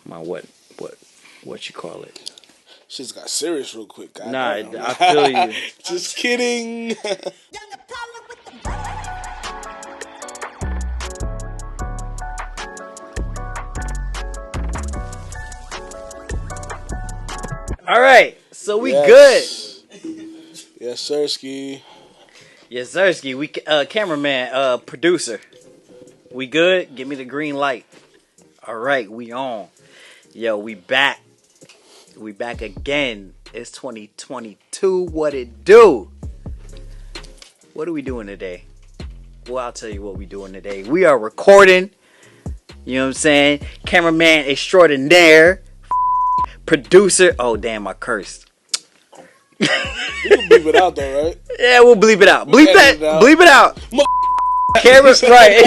my what you call it? Shit's got serious real quick. God Nah, damn. I feel you. Just kidding. All right, so we good. Yes, sirski. Yes, sirski. We cameraman, producer. We good? Give me the green light. All right, we on. Yo, we back. We back again. It's 2022. What it do? What are we doing today? Well, I'll tell you what we doing today. We are recording. You know what I'm saying? Cameraman extraordinaire. Producer. Oh, damn, I cursed. You can bleep it out though, right? Yeah, we'll bleep it out. Bleep that. Bleep it out. Camera, right.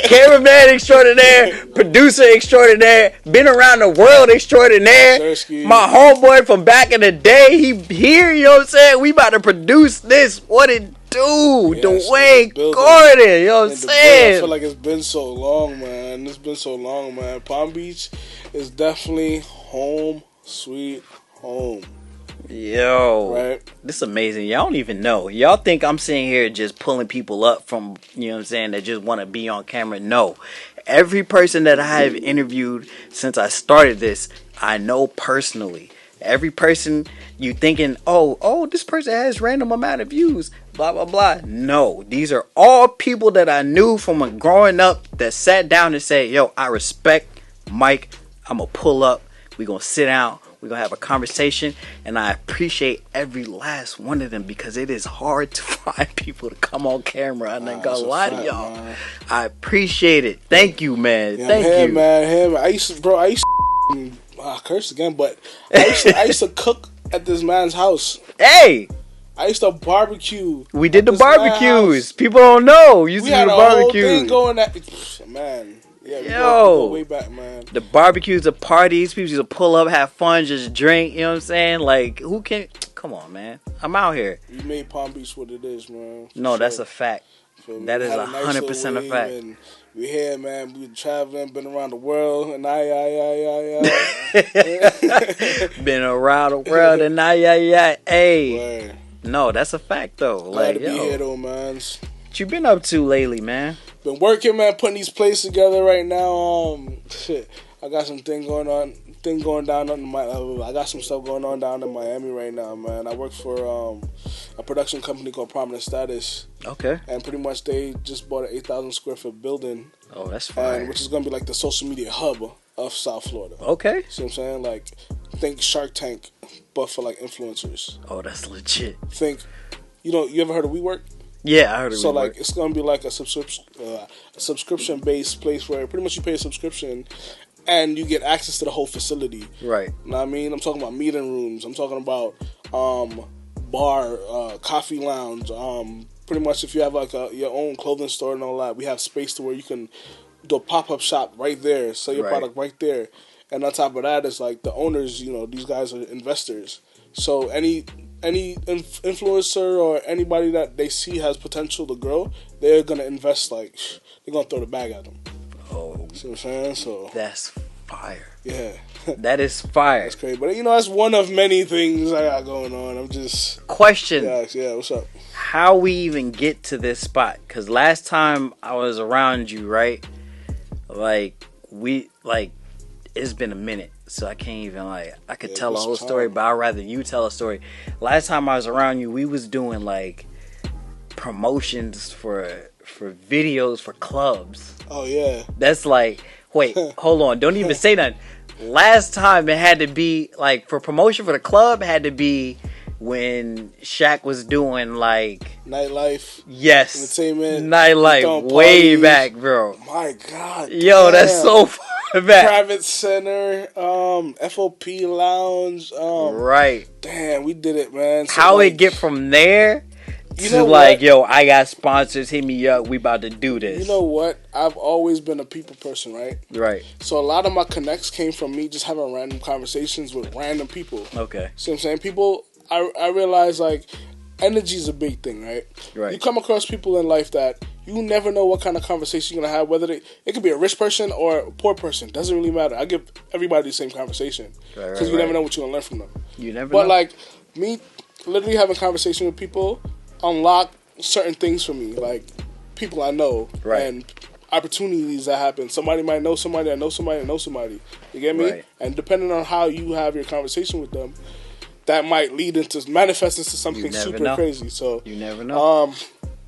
Cameraman extraordinaire, producer extraordinaire, been around the world extraordinaire. My homeboy from back in the day, he here, you know what I'm saying? We about to produce this. What it do? Yes, Duane Gordon, you know what I'm saying? I feel like it's been so long, man. It's been so long, man. Palm Beach is definitely home, sweet home. Yo, right? This is amazing. Y'all don't even know. Y'all think I'm sitting here just pulling people up from, you know what I'm saying, that just want to be on camera. No. Every person that I have interviewed since I started this, I know personally. Every person you thinking, oh, this person has random amount of views, blah, blah, blah. No, these are all people that I knew from growing up that sat down and said, yo, I respect Mike. I'm going to pull up. We're going to sit down. We're going to have a conversation, and I appreciate every last one of them because it is hard to find people to come on camera. I ain't gonna lie to y'all. Man. I appreciate it. Thank you, man. Yeah, Thank you. Man. I used to curse again, but I used to cook at this man's house. Hey! I used to barbecue. We did the barbecues. People don't know. We used to do the barbecues. We had a whole thing going at... Man... Yeah, we go way back, man. The barbecues, the parties, people used to pull up, have fun, just drink, you know what I'm saying? Like, who can... Come on, man. I'm out here. You made Palm Beach what it is, man. No, that's a fact. That is 100% a fact. And we here, man. We traveling, been around the world, and Been around the world, and Hey. Right. No, that's a fact, though. Glad to be here, though, man. What you been up to lately, man? Been working, man, putting these plays together right now. I got some going down on I got some stuff going on down in Miami right now, man. I work for a production company called Prominent Status. Okay. And pretty much they just bought an 8,000 square foot building. Oh, that's fine. Which is gonna be like the social media hub of South Florida. Okay. See what I'm saying? Like, think Shark Tank, but for like influencers. Oh, that's legit. Think, you ever heard of WeWork? Yeah, I heard of WeWork. So like, it's gonna be like a subscription based place where pretty much you pay a subscription and you get access to the whole facility. Right. You know what I mean? I'm talking about meeting rooms. I'm talking about bar, coffee lounge. Pretty much if you have like your own clothing store and all that, we have space to where you can do a pop-up shop right there, sell your product right there. And on top of that, it's like the owners, these guys are investors. So any influencer or anybody that they see has potential to grow, they're going to invest, they're going to throw the bag at them. Oh. See what I'm saying? So that's fire. Yeah. That is fire. That's crazy. But, that's one of many things I got going on. I'm just... Question. Yeah, what's up? How we even get to this spot? Because last time I was around you, right? It's been a minute. So I can't even, I could tell a whole story, but I'd rather you tell a story. Last time I was around you, we was doing, promotions for videos for clubs. Oh, yeah. That's wait, hold on. Don't even say nothing. Last time it had to be, for promotion for the club, it had to be when Shaq was doing, nightlife. Yes. Entertainment. Nightlife. Way back, bro. My God. Yo, that's so far back. Private Center, FOP Lounge. Right. Damn, we did it, man. So how it get from there to yo, I got sponsors, hit me up, we about to do this. You know what? I've always been a people person, right? Right. So a lot of my connects came from me just having random conversations with random people. Okay. See what I'm saying? People, I realize, energy is a big thing, right? Right. You come across people in life that You never know what kind of conversation you're gonna have. Whether it could be a rich person or a poor person, doesn't really matter. I give everybody the same conversation because you never know what you're gonna learn from them. You never. But know. like me, literally having conversation with people unlock certain things for me, like people I know and opportunities that happen. Somebody might know somebody. I know somebody. I know somebody. You get me? Right. And depending on how you have your conversation with them, that might lead into manifest into something super crazy. So you never know.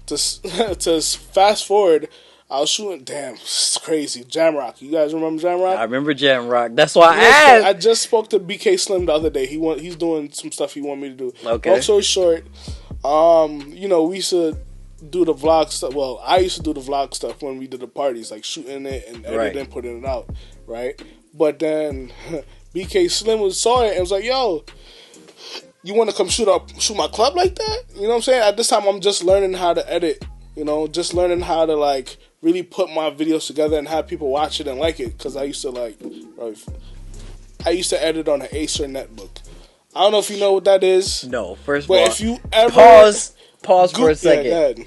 To fast forward, I was shooting. Damn, it's crazy. Jamrock. You guys remember Jamrock? I remember Jamrock. That's why I asked. I just spoke to BK Slim the other day. He's doing some stuff he wanted me to do. Okay. Long story short, you know, we used to do the vlog stuff. Well, I used to do the vlog stuff when we did the parties, like shooting it and editing and putting it out, right? But then BK Slim saw it and was like, "Yo, you want to come shoot my club like that?" You know what I'm saying? At this time, I'm just learning how to edit. You know, just learning how to like really put my videos together and have people watch it and like it. Because I used to edit on an Acer netbook. I don't know if you know what that is. No, first of but all, if you ever pause for a second.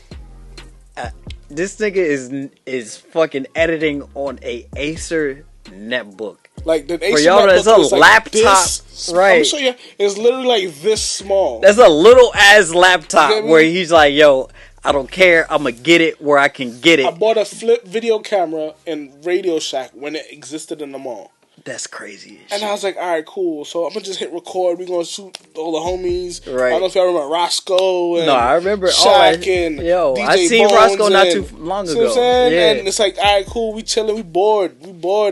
Yeah, this nigga is fucking editing on a Acer netbook. Like the Acer for y'all, netbook that's a laptop, this, right? I'm sure it's literally like this small. That's a little ass laptop where he's like, "Yo, I don't care. I'm gonna get it where I can get it." I bought a flip video camera in Radio Shack when it existed in the mall. That's crazy. And I was like, all right, cool. So I'm gonna just hit record. We're gonna shoot all the homies. Right. I don't know if y'all remember Roscoe and I remember Shaq and DJ I seen Bones Roscoe not too long ago. See what I'm saying? Yeah. And it's like, all right, cool. We chilling. We bored,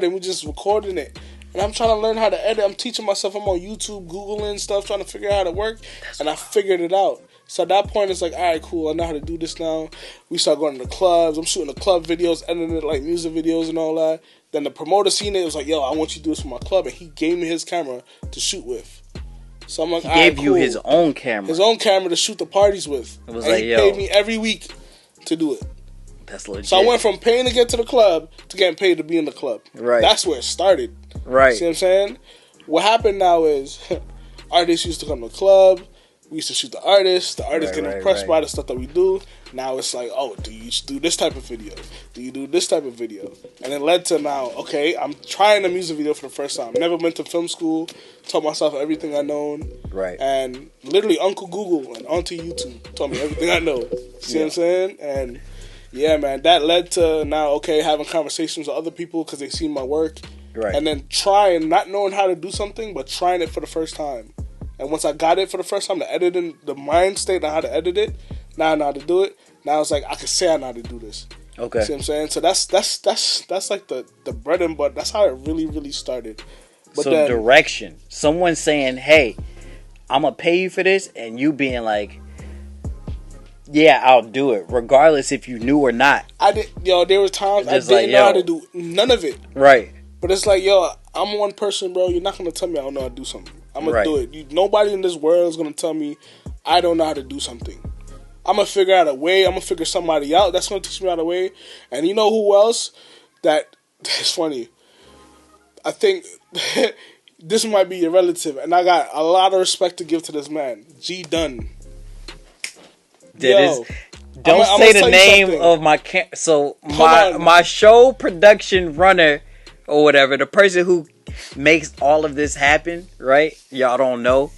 and we just recording it. And I'm trying to learn how to edit. I'm teaching myself. I'm on YouTube, Googling stuff, trying to figure out how to work. I figured it out. So at that point, it's like, all right, cool. I know how to do this now. We start going to the clubs. I'm shooting the club videos, editing it like music videos and all that. Then the promoter seen it. It was like, yo, I want you to do this for my club. And he gave me his camera to shoot with. So I'm like, he gave you his own camera. His own camera to shoot the parties with. It was and like, he paid me every week to do it. That's legit. So I went from paying to get to the club to getting paid to be in the club. Right. That's where it started. Right. See what I'm saying? What happened now is artists used to come to the club. We used to shoot the artists. The artists get impressed by the stuff that we do. Now it's like, oh, do you do this type of video? Do you do this type of video? And it led to now, okay, I'm trying a music video for the first time. Never went to film school. Taught myself everything I known. Right. And literally Uncle Google and Auntie YouTube taught me everything I know. See what I'm saying? And yeah, man, that led to now, okay, having conversations with other people because they see my work. Right. And then trying, not knowing how to do something, but trying it for the first time. And once I got it for the first time, the editing, the mind state on how to edit it, now I know how to do it. Now it's like I can say I know how to do this. Okay. See what I'm saying? So that's like the bread and butter. That's how it really, really started. But so then, direction. Someone saying, "Hey, I'm gonna pay you for this," and you being like, "Yeah, I'll do it," regardless if you knew or not. There were times I didn't know how to do none of it. Right. But it's like, yo, I'm one person, bro. You're not gonna tell me I don't know how to do something. I'm gonna do it. Nobody in this world is gonna tell me I don't know how to do something. I'm gonna figure out a way. I'm gonna figure somebody out that's gonna teach me out a way. And you know who else? That's funny. I think this might be your relative, and I got a lot of respect to give to this man, G Dunn. Don't say the name of my my show production runner or whatever, the person who makes all of this happen, right? Y'all don't know,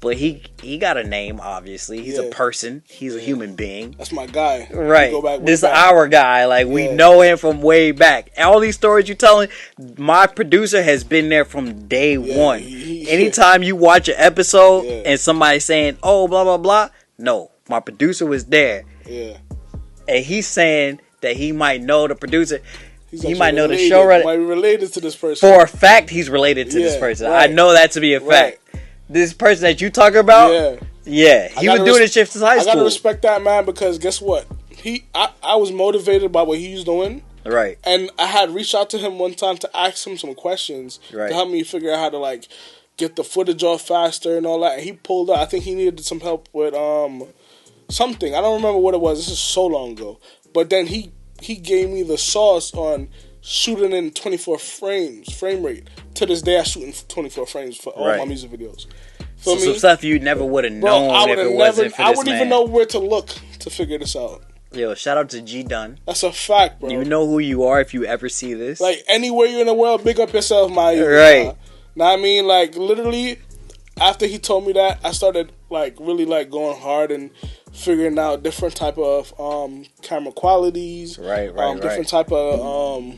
but he got a name. Obviously, he's a person. He's a human being. That's my guy. Right. This is our guy. Like we know him from way back. All these stories you're telling, my producer has been there from day one. Anytime you watch an episode and somebody's saying, "Oh, blah blah blah," no, my producer was there. Yeah. And he's saying that he might know the producer. He might know related. the showrunner. Might be related to this person. For a fact, he's related to this person. Right. I know that to be a fact. This person that you talk about, he was doing this shit since high school. I gotta respect that man because guess what? I was motivated by what he was doing. Right. And I had reached out to him one time to ask him some questions to help me figure out how to like get the footage off faster and all that. And he pulled out. I think he needed some help with something. I don't remember what it was. This is so long ago. But then he gave me the sauce on shooting in 24 frame rate. To this day, I shoot in 24 frames for all my music videos. So some stuff you never would have known if it wasn't for this man. I wouldn't even know where to look to figure this out. Yo, shout out to G Dunn. That's a fact, bro. You know who you are if you ever see this. Like, anywhere you're in the world, big up yourself, my right. Know what I mean? Like, literally, after he told me that, I started, like, really, like, going hard and figuring out different type of camera qualities. Different type of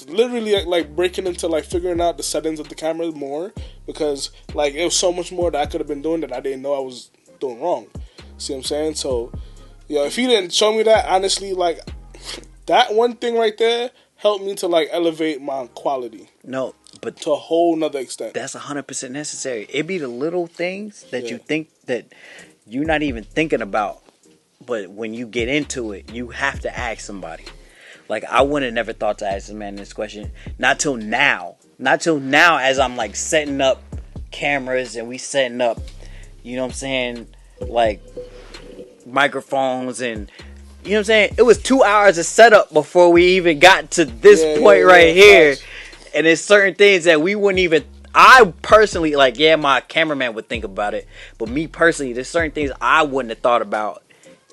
literally like breaking into like figuring out the settings of the camera more, because like it was so much more that I could have been doing that I didn't know I was doing wrong. See what I'm saying? So if he didn't show me that, honestly, like that one thing right there helped me to like elevate my quality. No, but to a whole nother extent. That's 100% necessary. It be the little things that you think that you're not even thinking about, but when you get into it, you have to ask somebody. Like, I would have never thought to ask this man this question. Not till now. Not till now, as I'm, like, setting up cameras and we setting up, you know what I'm saying, like, microphones and, you know what I'm saying? It was 2 hours of setup before we even got to this point right here. Nice. And there's certain things that we wouldn't even... I personally, like, my cameraman would think about it. But me personally, there's certain things I wouldn't have thought about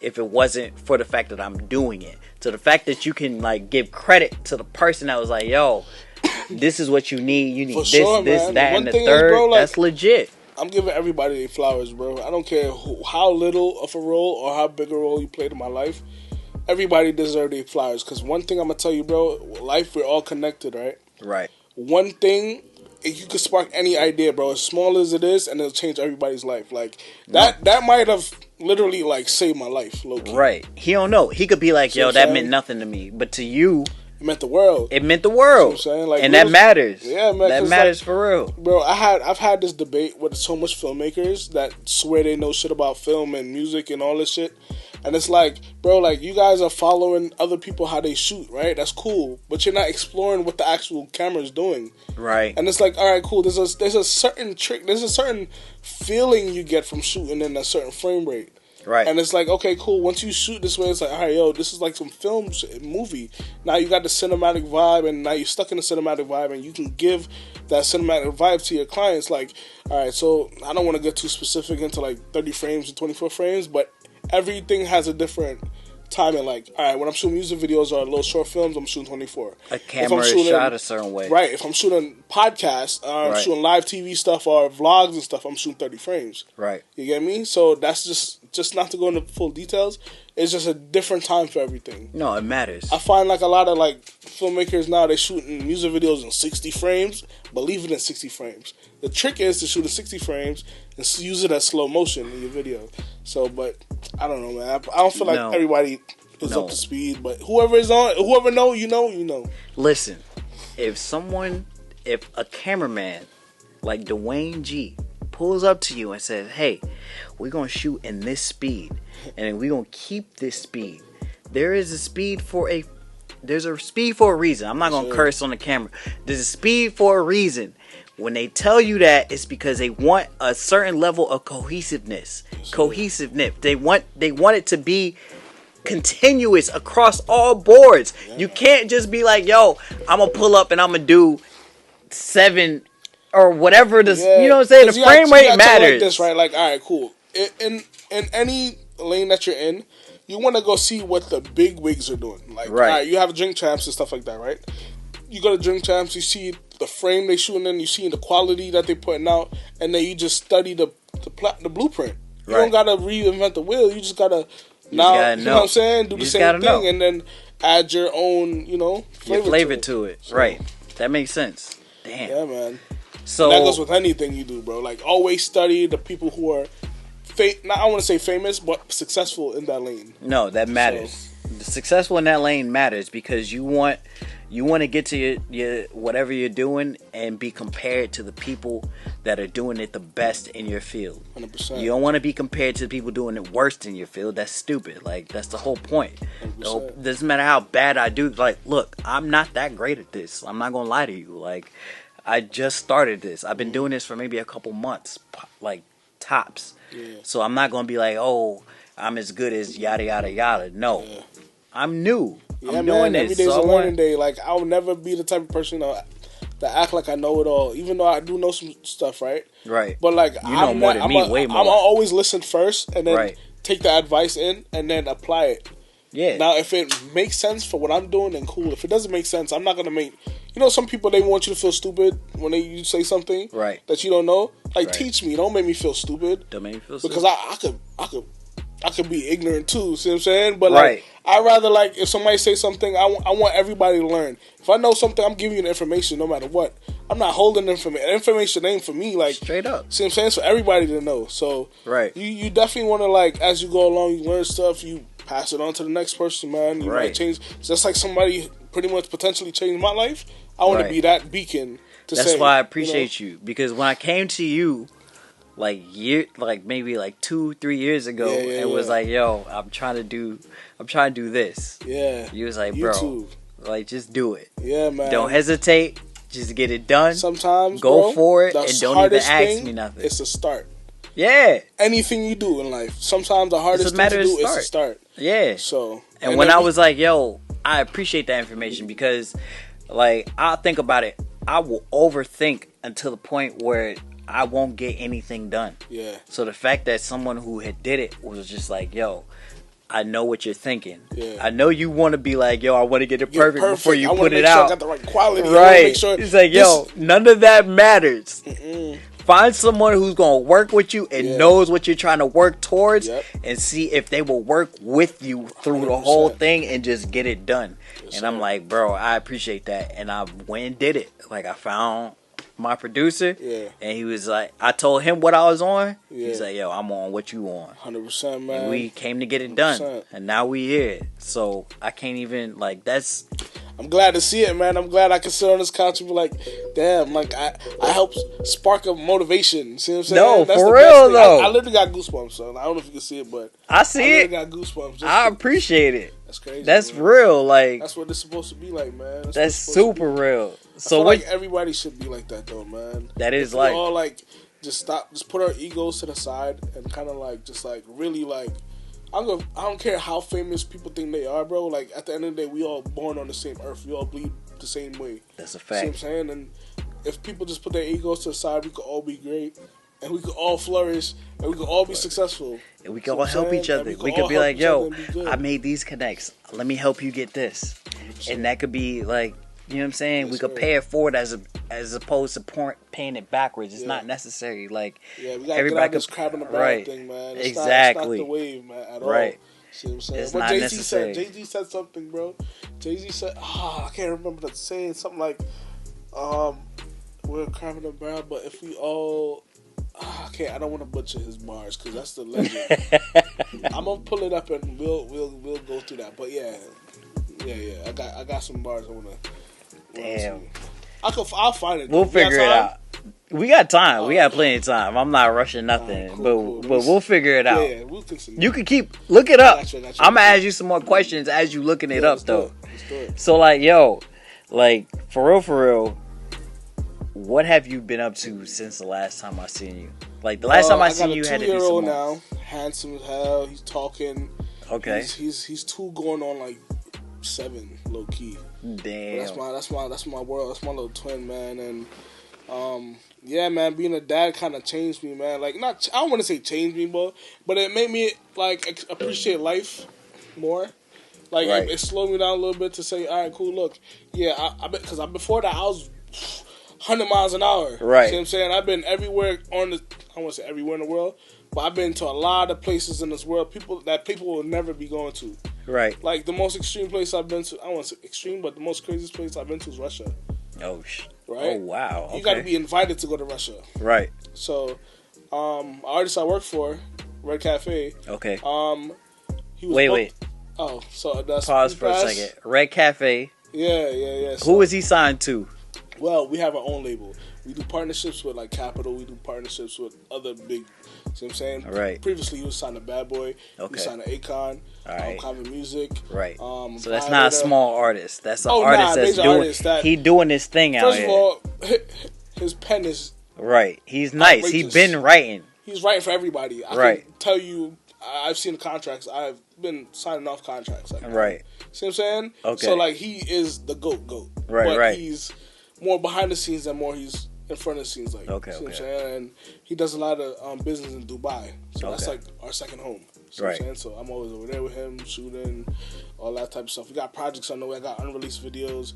if it wasn't for the fact that I'm doing it. So the fact that you can like give credit to the person that was like, yo, this is what you need. You need this, that, and the third. Is, bro, like, that's legit. I'm giving everybody their flowers, bro. I don't care how little of a role or how big a role you played in my life. Everybody deserves their flowers. Because one thing I'm going to tell you, bro, life, we're all connected, right? Right. One thing, you could spark any idea, bro, as small as it is, and it'll change everybody's life. Like, that might have literally, like, saved my life, low-key. Right. He don't know. He could be like, yo, that meant nothing to me. But to you... It meant the world. It meant the world. You know what I'm saying? Like, and that matters. Yeah, man. That matters, like, for real. Bro, I've had this debate with so much filmmakers that swear they know shit about film and music and all this shit. And it's like, bro, like, you guys are following other people how they shoot, right? That's cool. But you're not exploring what the actual camera is doing. Right. And it's like, all right, cool. There's a certain trick. There's a certain feeling you get from shooting in a certain frame rate. Right. And it's like, okay, cool. Once you shoot this way, it's like, all right, yo, this is like some film movie. Now you got the cinematic vibe, and now you're stuck in the cinematic vibe, and you can give that cinematic vibe to your clients. Like, all right, so I don't want to get too specific into like 30 frames and 24 frames, but everything has a different timing. Like, all right, when I'm shooting music videos or little short films, I'm shooting 24. A camera is shot a certain way. Right. If I'm shooting podcasts, I'm shooting live TV stuff or vlogs and stuff, I'm shooting 30 frames. Right. You get me? So that's just not to go into full details. It's just a different time for everything. No, it matters. I find like a lot of like filmmakers now, they shooting music videos in 60 frames, but leave it in 60 frames. The trick is to shoot in 60 frames and use it as slow motion in your video. So, but I don't know, man. I don't feel like everybody is up to speed, but whoever know, you know. Listen, if a cameraman like Duane G pulls up to you and says, hey, we're going to shoot in this speed, and we're going to keep this speed. There's a speed for a reason. I'm not going to curse on the camera. There's a speed for a reason. When they tell you that, it's because they want a certain level of cohesiveness. They want it to be continuous across all boards. Yeah. You can't just be like, yo, I'm going to pull up and I'm going to do 7 or whatever you know what I'm saying? The frame rate matters. Like this, right? Like, all right, cool. In any lane that you're in, you want to go see what the big wigs are doing. Like, all right, you have Drink Champs and stuff like that, right? You go to Drink Champs, you see the frame they shooting in, you see the quality that they putting out, and then you just study the blueprint. You don't gotta reinvent the wheel. You just gotta you know what I'm saying? Do the same thing, and then add your own, flavor to it. So, right. That makes sense. Damn. Yeah, man. So and that goes with anything you do, bro. Like, always study the people who are, I want to say famous, but successful in that lane. No, that matters. The successful in that lane matters because you want to get to your whatever you're doing and be compared to the people that are doing it the best in your field. 100%. You don't want to be compared to the people doing it worst in your field. That's stupid. Like, that's the whole point. Doesn't matter how bad I do. Like, look, I'm not that great at this. I'm not gonna lie to you. Like, I just started this. I've been doing this for maybe a couple months, like tops. Yeah. So I'm not gonna be like, oh, I'm as good as yada yada yada. No, I'm new. Yeah, I'm doing this. Every day's a learning day. Like, I'll never be the type of person that act like I know it all, even though I do know some stuff, right? Right. But like, you know way more. I'm always listen first, and then take the advice in, and then apply it. Yeah. Now, if it makes sense for what I'm doing, then cool. If it doesn't make sense, I'm not gonna make. Some people they want you to feel stupid when you say something that you don't know. Like, teach me. Don't make me feel stupid. Don't make me feel stupid. Because I could be ignorant too. See what I'm saying? But like, I rather like if somebody say something, I want everybody to learn. If I know something, I'm giving you the information no matter what. I'm not holding information. Information ain't for me. Like, straight up. See what I'm saying? It's for everybody to know. So you definitely want to, like, as you go along, you learn stuff. You pass it on to the next person, man. You might change. Just like somebody pretty much potentially changed my life. I want to be that beacon. That's why I appreciate you, because when I came to you, like maybe 2-3 years ago, it was like, yo, I'm trying to do this. Yeah. You was like, bro, YouTube. Like, just do it. Yeah, man. Don't hesitate. Just get it done. Sometimes, go for it, and don't even ask me nothing. It's a start. Yeah. Anything you do in life, sometimes the hardest thing to do is to start. Yeah. So. And when I was like, yo, I appreciate that information, because, like, I'll think about it. I will overthink until the point where I won't get anything done. Yeah. So the fact that someone who had did it was just like, yo, I know what you're thinking. Yeah. I know you want to be like, yo, I want to get it perfect before you put it out. I got the right quality. Right. Make sure it's like, yo, none of that matters. Find someone who's going to work with you and knows what you're trying to work towards, and see if they will work with you through 100%. The whole thing and just get it done. Yes, and I'm like, bro, I appreciate that. And I went and did it. Like, I found my producer, and he was like, I told him what I was on. He's like, yo, I'm on what you on. 100%, man. And we came to get it done, 100%. And now we here. So I can't even, like, that's. I'm glad to see it, man. I'm glad I can sit on this couch and be like, damn, like, I helped spark a motivation. See what I'm saying? No, that's for real, though. I literally got goosebumps, son. I don't know if you can see it, but I see it. I got goosebumps. I appreciate it. That's crazy. That's man. real. Like, that's what it's supposed to be like, man. That's super real. So like everybody should be like that, though, man. That is, if like, we all like just put our egos to the side and kind of like just like really like. I don't care how famous people think they are, bro. Like, at the end of the day, we all born on the same earth. We all bleed the same way. That's a fact. See what I'm saying? And if people just put their egos to the side, we could all be great. And we could all flourish. And we could all be successful. And we could all help each other. We could be like, yo, I made these connects. Let me help you get this. 100%. And that could be like, you know what I'm saying? Yes, we could pay it forward as opposed to paying it backwards. It's not necessary. Like, we gotta get out this crab in the barrel thing, man. It's exactly. It's not the wave, man, at all. Right. See what I'm saying? It's what not Jay-Z necessary. said. Jay-Z said something, bro. Jay-Z said, I can't remember the saying. Something like, we're a crab in the barrel, but if we all... I don't want to butcher his bars because that's the legend. I'm gonna pull it up and we'll go through that. But yeah. I got some bars I wanna. Damn. I'll find it. We'll figure it out. We got time. We got plenty of time. I'm not rushing nothing, cool. but we'll figure it out. Yeah, we'll fix it. You can look it up. Gotcha. I'm gonna ask you some more questions as you looking it up though. Let's do it. So like, yo, like for real. What have you been up to since the last time I seen you? Like, the last time I seen you had to do some more. now, handsome as hell. He's talking. Okay. He's 2 going on like 7, low key. Damn. But that's my world. That's my little twin, man. And yeah, man, being a dad kind of changed me, man. Like, I don't want to say changed me, but it made me like appreciate life more. Like, it slowed me down a little bit to say, all right, cool. Look, because before that I was 100 miles an hour. Right. See what I'm saying? I've been everywhere I don't want to say everywhere in the world, but I've been to a lot of places in this world people will never be going to. Right. Like, the most extreme place I've been to, I don't want to say extreme, but the most craziest place I've been to is Russia. Right? Oh, wow. Okay. You got to be invited to go to Russia. Right. So, artist I work for, Red Cafe. Okay. He was wait. Oh, so that's... Pause for a second. Red Cafe. Yeah. So, who is he signed to? Well, we have our own label. We do partnerships with like Capital. We do partnerships with other big. See what I'm saying? Right. Previously, he was signed to Bad Boy. Okay. He signed to Akon. Right. Common Music. Right. So that's not a small artist. That's an artist that's doing. He doing his thing out here. First of all, his pen is right. He's nice. outrageous. He's been writing. He's writing for everybody. I can tell you, I've seen the contracts. I've been signing off contracts. Like, right. See what I'm saying? Okay. So like, he is the goat. Right. But he's more behind the scenes than he's in front of the scenes. Like, okay. See what I'm saying? And he does a lot of business in Dubai. So that's like our second home. See what I'm saying? So I'm always over there with him, shooting, all that type of stuff. We got projects on the way. I got unreleased videos.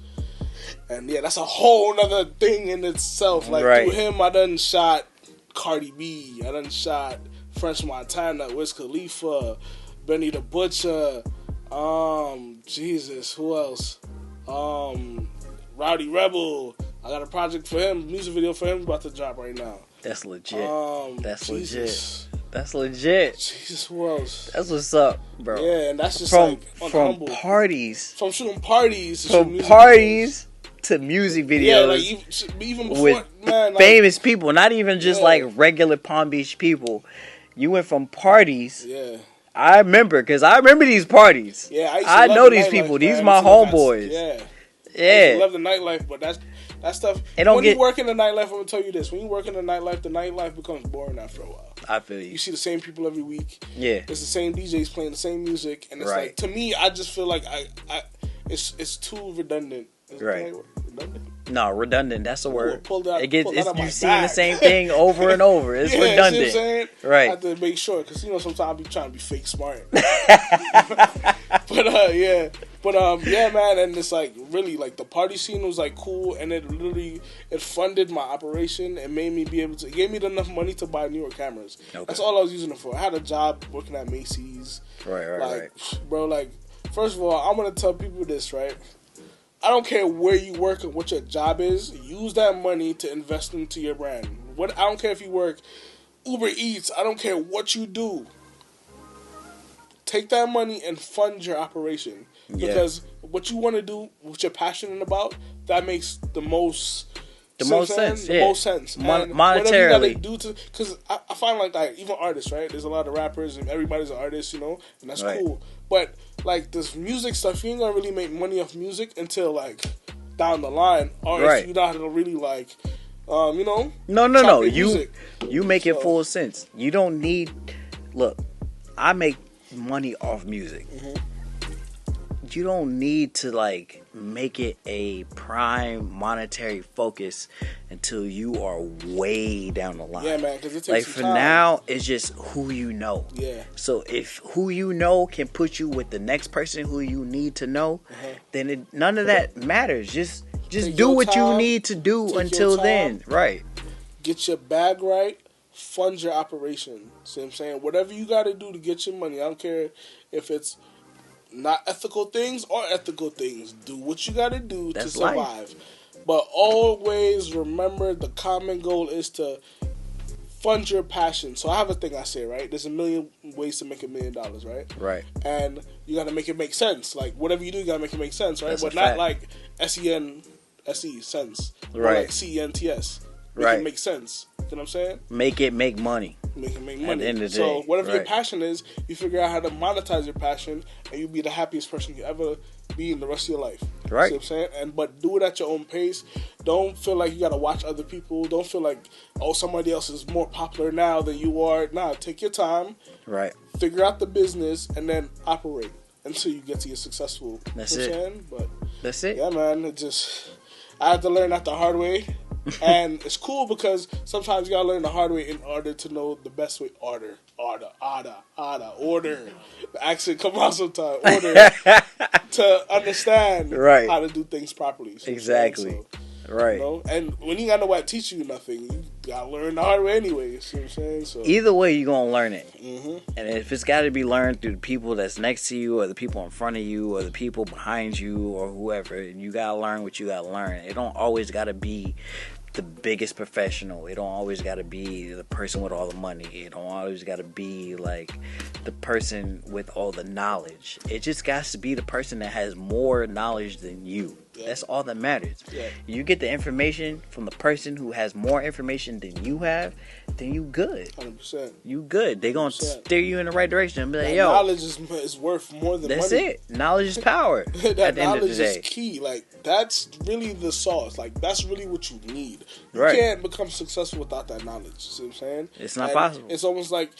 And yeah, that's a whole nother thing in itself. Like through him, I done shot Cardi B. I done shot French Montana, Wiz Khalifa, Benny the Butcher. Jesus, who else? Rowdy Rebel. I got a project for him, music video for him about to drop right now. That's legit. That's Jesus. legit. That's legit. Jesus, who else? That's what's up, bro. Yeah, and that's just from humble. parties. From shooting parties to from parties to music videos. Yeah, like even before, with man, like, famous people, not even just like regular Palm Beach people. You went from parties. Yeah. I remember, because I remember these parties. Yeah, I know these people. These my homeboys. Yeah. Yeah. I love the nightlife, but that stuff. When you work in the nightlife, I'm gonna tell you this: when you work in the nightlife becomes boring after a while. I feel you. You see the same people every week. Yeah, it's the same DJs playing the same music, and it's like, to me, I just feel like it's too redundant. Redundant? No, redundant. That's the word. You see the same thing over and over. It's redundant. See what I'm saying? Right. I have to make sure, because sometimes I be trying to be fake smart. But yeah, man, and it's like really like the party scene was like cool, and it funded my operation and made me be able to. It gave me enough money to buy newer cameras. Okay. That's all I was using it for. I had a job working at Macy's. Right. Bro, like, first of all, I'm gonna tell people this, right? I don't care where you work or what your job is. Use that money to invest into your brand. I don't care if you work Uber Eats. I don't care what you do. Take that money and fund your operation. Because what you want to do, what you're passionate about, that makes the most sense. Most sense. Monetarily. Because I find like even artists, right? There's a lot of rappers and everybody's an artist, and that's cool. But like this music stuff, you ain't gonna really make money off music until like down the line, or if you're not gonna really like, No. You make it full sense. You don't need. Look, I make money off music. Mm-hmm. You don't need to like make it a prime monetary focus until you are way down the line. Yeah, man, because it takes like for time. Now, it's just who you know. Yeah. So if who you know can put you with the next person who you need to know, then none of that matters. Just do what you need to do until then. Right. Get your bag right. Fund your operation. See what I'm saying? Whatever you got to do to get your money. I don't care if it's not ethical things or ethical things. Do what you got to do to survive. Life. But always remember the common goal is to fund your passion. So I have a thing I say, right? There's a million ways to make $1 million, right? Right. And you got to make it make sense. Like whatever you do, you got to make it make sense, right? That's but not like SENSE sense. Right. Or like CENTS. Make it make sense. You know what I'm saying? Make it make money. Make it make money. At the end of the day. So whatever your passion is, you figure out how to monetize your passion, and you'll be the happiest person you ever be in the rest of your life. Right. See what I'm saying? But do it at your own pace. Don't feel like you gotta watch other people. Don't feel like, somebody else is more popular now than you are. Nah, take your time. Right. Figure out the business and then operate until you get to your successful. That's it. What I'm saying? But that's it. Yeah, man. I had to learn that the hard way. And it's cool because sometimes you gotta learn the hard way in order to know the best way. Order. The accent come out sometimes. Order to understand how to do things properly. So exactly. Right. And when you got nobody to teach you nothing, you gotta learn the hard way anyway. You see what I'm saying? So either way, you're gonna learn it. Mm-hmm. And if it's got to be learned through the people that's next to you, or the people in front of you, or the people behind you, or whoever, you gotta learn what you gotta learn. It don't always gotta be the biggest professional. It don't always got to be the person with all the money. It don't always got to be like the person with all the knowledge. It just got to be the person that has more knowledge than you. Yeah. That's all that matters. Yeah. You get the information from the person who has more information than you have, then you good. 100%. You good. They gonna steer you in the right direction and be like, yo, knowledge is worth more than that's money. That's it. Knowledge is power. That at the knowledge end of the day. is key. Like that's really the sauce. Like that's really what you need. You right. can't become successful without that knowledge. See what I'm saying? It's not possible. It's almost like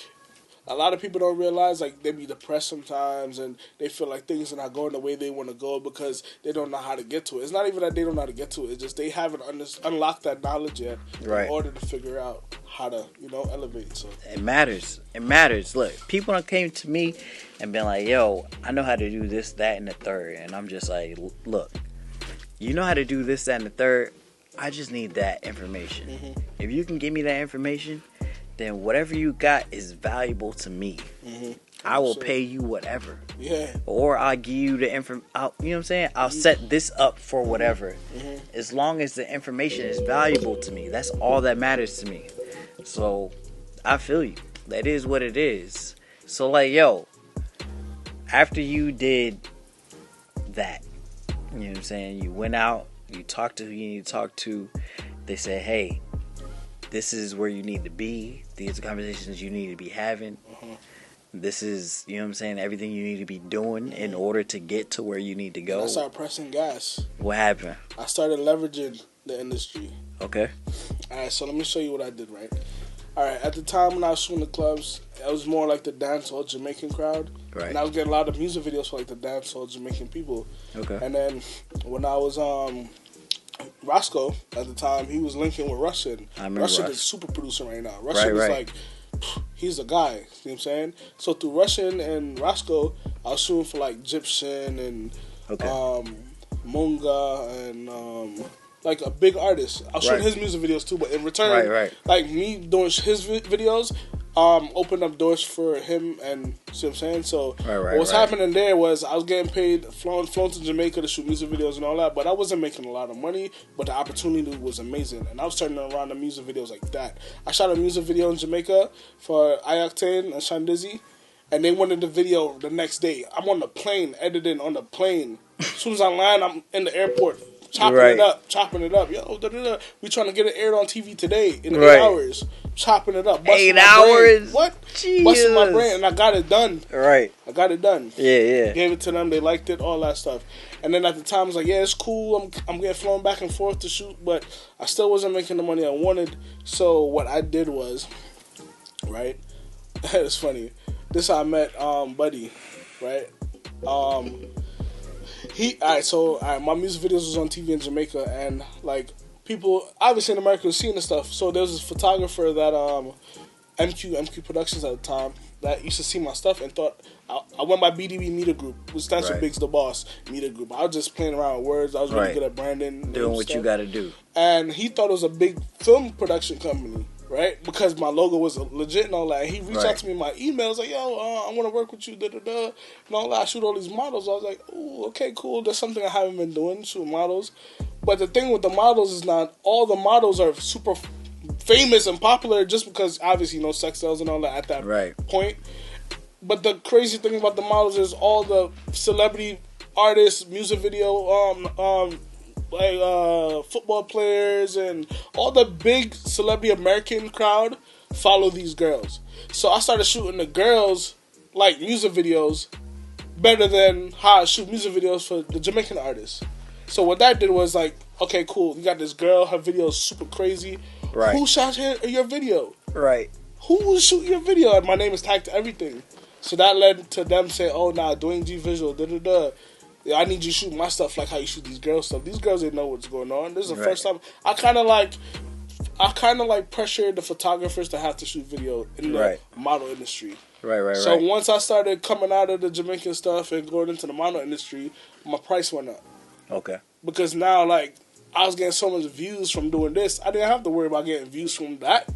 a lot of people don't realize, like, they be depressed sometimes and they feel like things are not going the way they want to go because they don't know how to get to it. It's not even that they don't know how to get to it. It's just they haven't unlocked that knowledge yet in order to figure out how to, elevate. So it matters. It matters. Look, people done came to me and been like, yo, I know how to do this, that, and the third. And I'm just like, look, you know how to do this, that, and the third. I just need that information. Mm-hmm. If you can give me that information, then whatever you got is valuable to me. Mm-hmm. I will pay you whatever. Yeah. Or I'll give you the you know what I'm saying? I'll set this up for whatever. Mm-hmm. As long as the information is valuable to me. That's all that matters to me. So, I feel you. That is what it is. So, like, yo, after you did that, you know what I'm saying? You went out, you talked to who you need to talk to. They said, hey, this is where you need to be. These are conversations you need to be having. Mm-hmm. This is, you know what I'm saying, everything you need to be doing in order to get to where you need to go. And I started pressing gas. What happened? I started leveraging the industry. Okay. Alright, so let me show you what I did, right? Alright, at the time when I was shooting the clubs, it was more like the dancehall Jamaican crowd. Right. And I was getting a lot of music videos for like the dancehall Jamaican people. Okay. And then when I was Roscoe at the time, he was linking with Russian. Russian is a super producer right now. Russian is like, he's the guy. You know what I'm saying? So through Russian and Roscoe, I was shooting for like Egyptian and Munga and like a big artist. I was shooting his music videos too, but in return, like me doing his videos, opened up doors for him, and see what I'm saying? So what was happening there was I was getting paid, flown to Jamaica to shoot music videos and all that, but I wasn't making a lot of money, but the opportunity was amazing, and I was turning around the music videos like that. I shot a music video in Jamaica for Ayoctane and Shandizzy, and they wanted the video the next day. I'm on the plane, editing on the plane. As soon as I land, I'm in the airport. Chopping it up. Yo, we trying to get it aired on TV today in 8 hours. Chopping it up. 8 hours? Brain. What? Busting my brain, and I got it done. Right. I got it done. Yeah. Gave it to them. They liked it, all that stuff. And then at the time, I was like, yeah, it's cool. I'm getting flown back and forth to shoot, but I still wasn't making the money I wanted. So what I did was, right? It's funny. This how I met Buddy, right? My music videos was on TV in Jamaica, and like people obviously in America was seeing the stuff. So there was this photographer that MQ Productions at the time that used to see my stuff and thought I went by BDB Media Group, which stands for Biggs the Boss Media Group. I was just playing around with words. I was really good at branding, doing what you got to do. And he thought it was a big film production company. Right, because my logo was legit and all that. He reached out to me in my emails like, "Yo, I want to work with you." And all that. I shoot all these models. I was like, "Ooh, okay, cool." That's something I haven't been doing, shoot models. But the thing with the models is not all the models are super famous and popular just because obviously sex sales and all that at that point. But the crazy thing about the models is all the celebrity artists, music video, football players and all the big celebrity American crowd follow these girls. So I started shooting the girls like music videos better than how I shoot music videos for the Jamaican artists. So what that did was like, okay, cool, you got this girl, her video is super crazy. Right. Who shot your video? Right. Who will shoot your video? And my name is tagged to everything. So that led to them saying, oh, nah, Duane G Visual, I need you to shoot my stuff like how you shoot these girls' stuff. These girls didn't know what's going on. This is the first time I kind of like pressured the photographers to have to shoot video in the model industry. So once I started coming out of the Jamaican stuff and going into the model industry, my price went up. Okay. Because now like I was getting so much views from doing this, I didn't have to worry about getting views from that.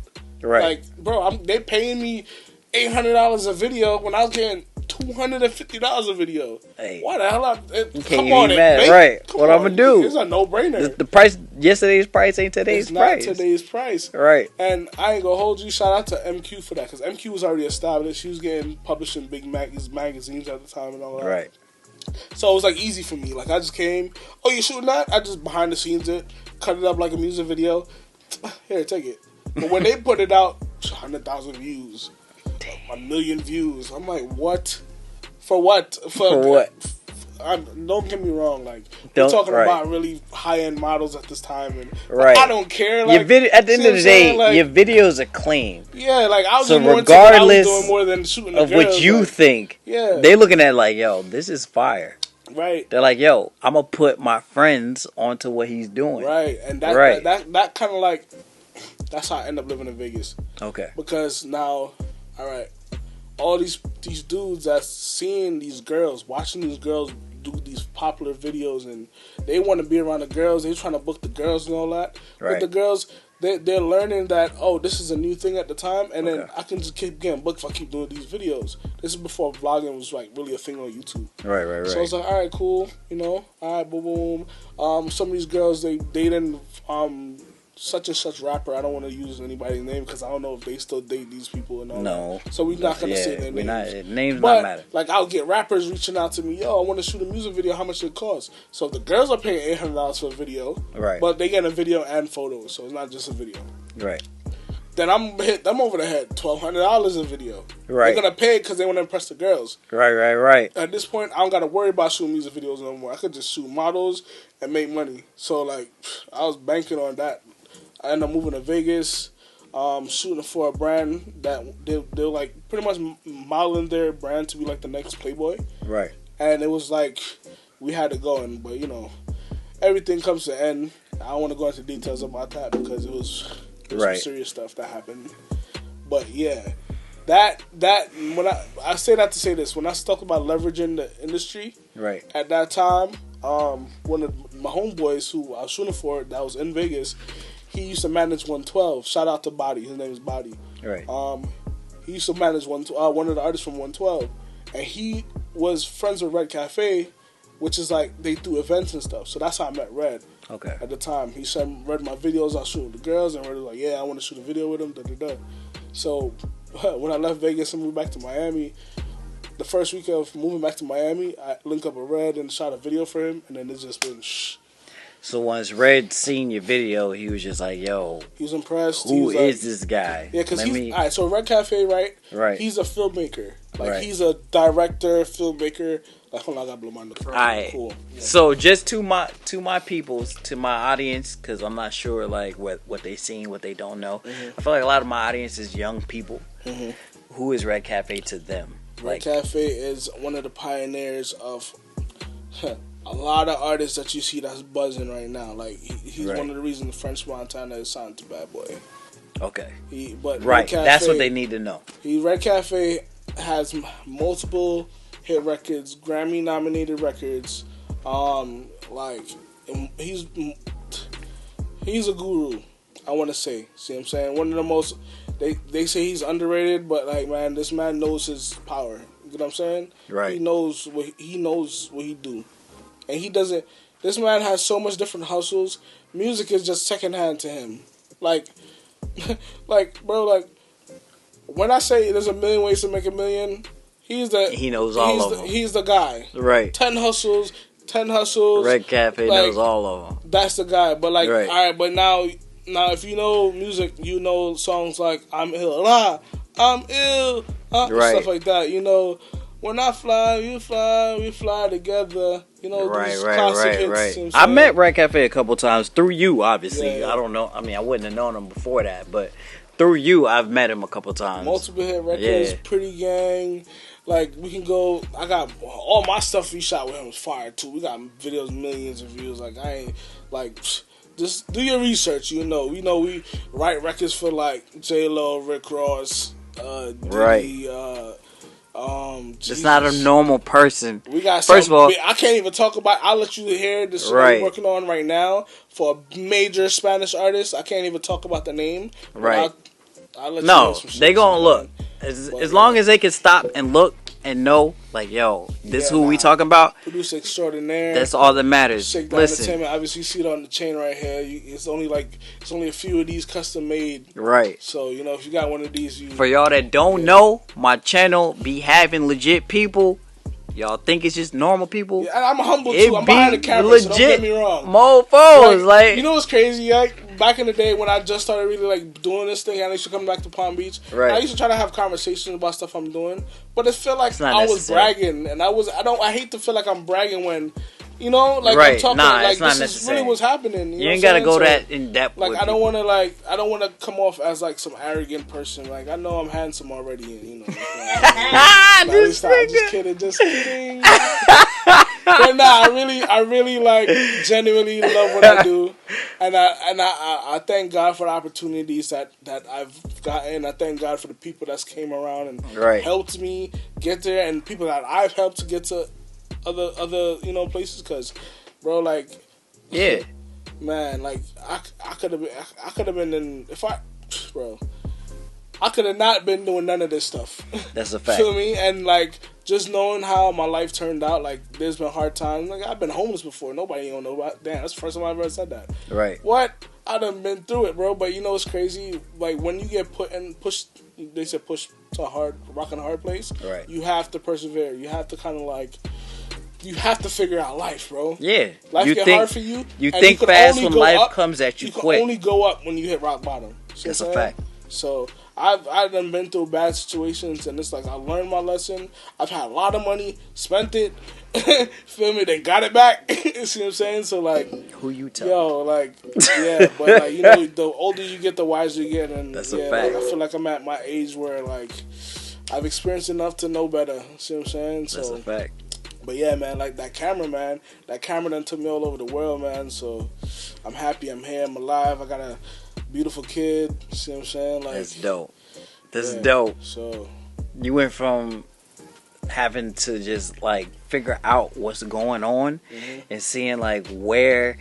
Right. Like, bro, they paying me $800 a video when I was getting $250 a video. Hey. Why the hell? Come on, right? Come what on, I'm gonna do? It's a no-brainer. The price, yesterday's price ain't today's price. Not today's price, right? And I ain't gonna hold you. Shout out to MQ for that because MQ was already established. She was getting published in big magazines at the time and all that. Right. So it was like easy for me. Like I just came. Oh, you shooting that? I just behind the scenes cut it up like a music video. Here, take it. But when they put it out, 100,000 views. Damn. 1 million views. I'm like, what? For what? For what? don't get me wrong. Like we're Don't- talking right. about really high end models at this time, and Right. I don't care. Like, Your video, at the end see of what the I'm day, saying? Like, your videos are clean. yeah, like I was So just more into what I was regardless doing more than shooting the Of what girls, you like, think, yeah, they looking at it like, yo, this is fire. right, They're like, yo, I'm gonna put my friends onto what he's doing. right, and that Right. that kind of like that's how I end up living in Vegas. Okay. Because now, all right, all these dudes that's seeing these girls, watching these girls do these popular videos, and they want to be around the girls. They're trying to book the girls and all that. Right. But the girls, they're learning that, oh, this is a new thing at the time, and then Okay. I can just keep getting booked if I keep doing these videos. This is before vlogging was like really a thing on YouTube. Right. So it's like, all right, cool, all right, boom, boom. Some of these girls, they dating such and such rapper. I don't want to use anybody's name because I don't know if they still date these people and all No. that. So we're not gonna say their we're names. not, names But not matter. like, I'll get rappers reaching out to me. Yo, I want to shoot a music video. How much it costs? So the girls are paying $800 for a video, Right. but they get a video and photos, so it's not just a video. Right. Then I'm hit them over the head. $1,200 a video. Right. They're gonna pay because they want to impress the girls. Right. At this point, I don't gotta worry about shooting music videos no more. I could just shoot models and make money. So like, I was banking on that. I ended up moving to Vegas, shooting for a brand that they're like pretty much modeling their brand to be like the next Playboy. Right. And it was like we had to go, but everything comes to an end. I don't want to go into details about that because it was Right. some serious stuff that happened. But yeah, that when I say that to say this, when I talk about leveraging the industry, Right. at that time, one of my homeboys who I was shooting for that was in Vegas, he used to manage 112. Shout out to Body. His name is Body. Right. He used to manage one of the artists from 112, and he was friends with Red Cafe, which is like they do events and stuff. So that's how I met Red. Okay. At the time, he sent Red my videos. I was shooting with the girls, and Red was like, "Yeah, I want to shoot a video with him." Da da da. So when I left Vegas and moved back to Miami, the first week of moving back to Miami, I linked up with Red and shot a video for him, and then it's just been shh. So once Red seen your video, he was just like, yo, He was impressed. who was is like, this guy? Yeah, because all right. So Red Cafe, right? Right. He's a filmmaker. Like Right. he's a director, filmmaker. Like, hold on, I gotta blow my nose. Alright. Cool. Yeah. So just to my peoples, to my audience, because I'm not sure like what they seen, what they don't know. Mm-hmm. I feel like a lot of my audience is young people. Mm-hmm. Who is Red Cafe to them? Red Cafe is one of the pioneers of a lot of artists that you see that's buzzing right now. Like he's Right. one of the reasons French Montana is signed to Bad Boy. Okay. But Right. Red Cafe, That's what they need to know. Red Cafe has multiple hit records, Grammy nominated records. Like he's a guru. I want to say. See what I'm saying? One of the most. They say he's underrated, but like, man, this man knows his power. You know what I'm saying? Right. He knows what he do, and he doesn't. This man has so much different hustles. Music is just secondhand to him. Like, bro, like when I say there's a million ways to make a million, he knows all of them. He's the guy. Right. 10 hustles. Red Cafe knows all of them. That's the guy. But like, right. All right, but now if you know music, you know songs like I'm ill, I'm ill, right. stuff like that. You know, when I fly, you fly, we fly together. You know, these classic hits. You know I met Red Cafe a couple times through you, obviously. Yeah. I don't know. I mean, I wouldn't have known him before that, but through you, I've met him a couple times. Multiple hit records, Pretty Gang. Like, we can go. I got all my stuff we shot with him was fire too. We got videos, millions of views. Like, I ain't like. Just do your research. You know, we write records for like J-Lo, Rick Ross, Diddy, Just not a normal person. We got first of all, I can't even talk about. I'll let you hear the shit I'm working on right now for a major Spanish artist. I can't even talk about the name. Right. I'll let you hear some shit. They gonna look as long as they can stop and look and know, like, yo, this who we talking about. Producer extraordinaire. That's all that matters. Listen, obviously you see it on the chain right here. It's only a few of these custom made. Right. So if you got one of these, for y'all that don't know, my channel be having legit people Y'all think it's just normal people? Yeah, and I'm humble It too. I'm be behind the camera, so don't get legit me wrong. mofos, like you know what's crazy? Like back in the day when I just started really like doing this thing, I used to come back to Palm Beach. Right. I used to try to have conversations about stuff I'm doing, but it felt like It's not I was necessary. bragging, and I hate to feel like I'm bragging when, you know, like Right. I'm talking Nah, like it's not this is necessary. really what's happening. you know ain't what gotta I'm go saying? that in depth. Like with I don't people. want to come off as like some arrogant person. Like I know I'm handsome already, and you know. This Just kidding. But nah, I really like genuinely love what I do, and I thank God for the opportunities that I've gotten. I thank God for the people that's came around and Right. helped me get there, and people that I've helped to get to other places. Cause, bro, like, Yeah. man, like I could have been in bro. I could have not been doing none of this stuff. That's a fact. Feel me? And like just knowing how my life turned out, like there's been hard times. Like I've been homeless before. Nobody don't know about. Damn, that's the first time I've ever said that. Right. What? I done been through it, bro. But you know what's crazy? Like when you get pushed. They said push to a rock and a hard place. Right. You have to persevere. You have to kind of like. You have to figure out life, bro. Yeah. Life you get think, hard for you. You and think you fast only when go life up, comes at you You can quick. only go up when you hit rock bottom. See That's what a I'm saying? fact. So I've done been through bad situations, and it's like I learned my lesson. I've had a lot of money, spent it, feel me, then got it back. You see what I'm saying? So like, Who you tell? yo, like, yeah, but like you know, the older you get, the wiser you get, and That's a yeah, fact. like, I feel like I'm at my age where like I've experienced enough to know better. See what I'm saying? So, That's a fact. But yeah, man, like that camera done took me all over the world, man. So I'm happy I'm here, I'm alive. I got a beautiful kid. See what I'm saying? Like That's dope. That's yeah, dope. So You went from having to just like figure out what's going on and seeing like where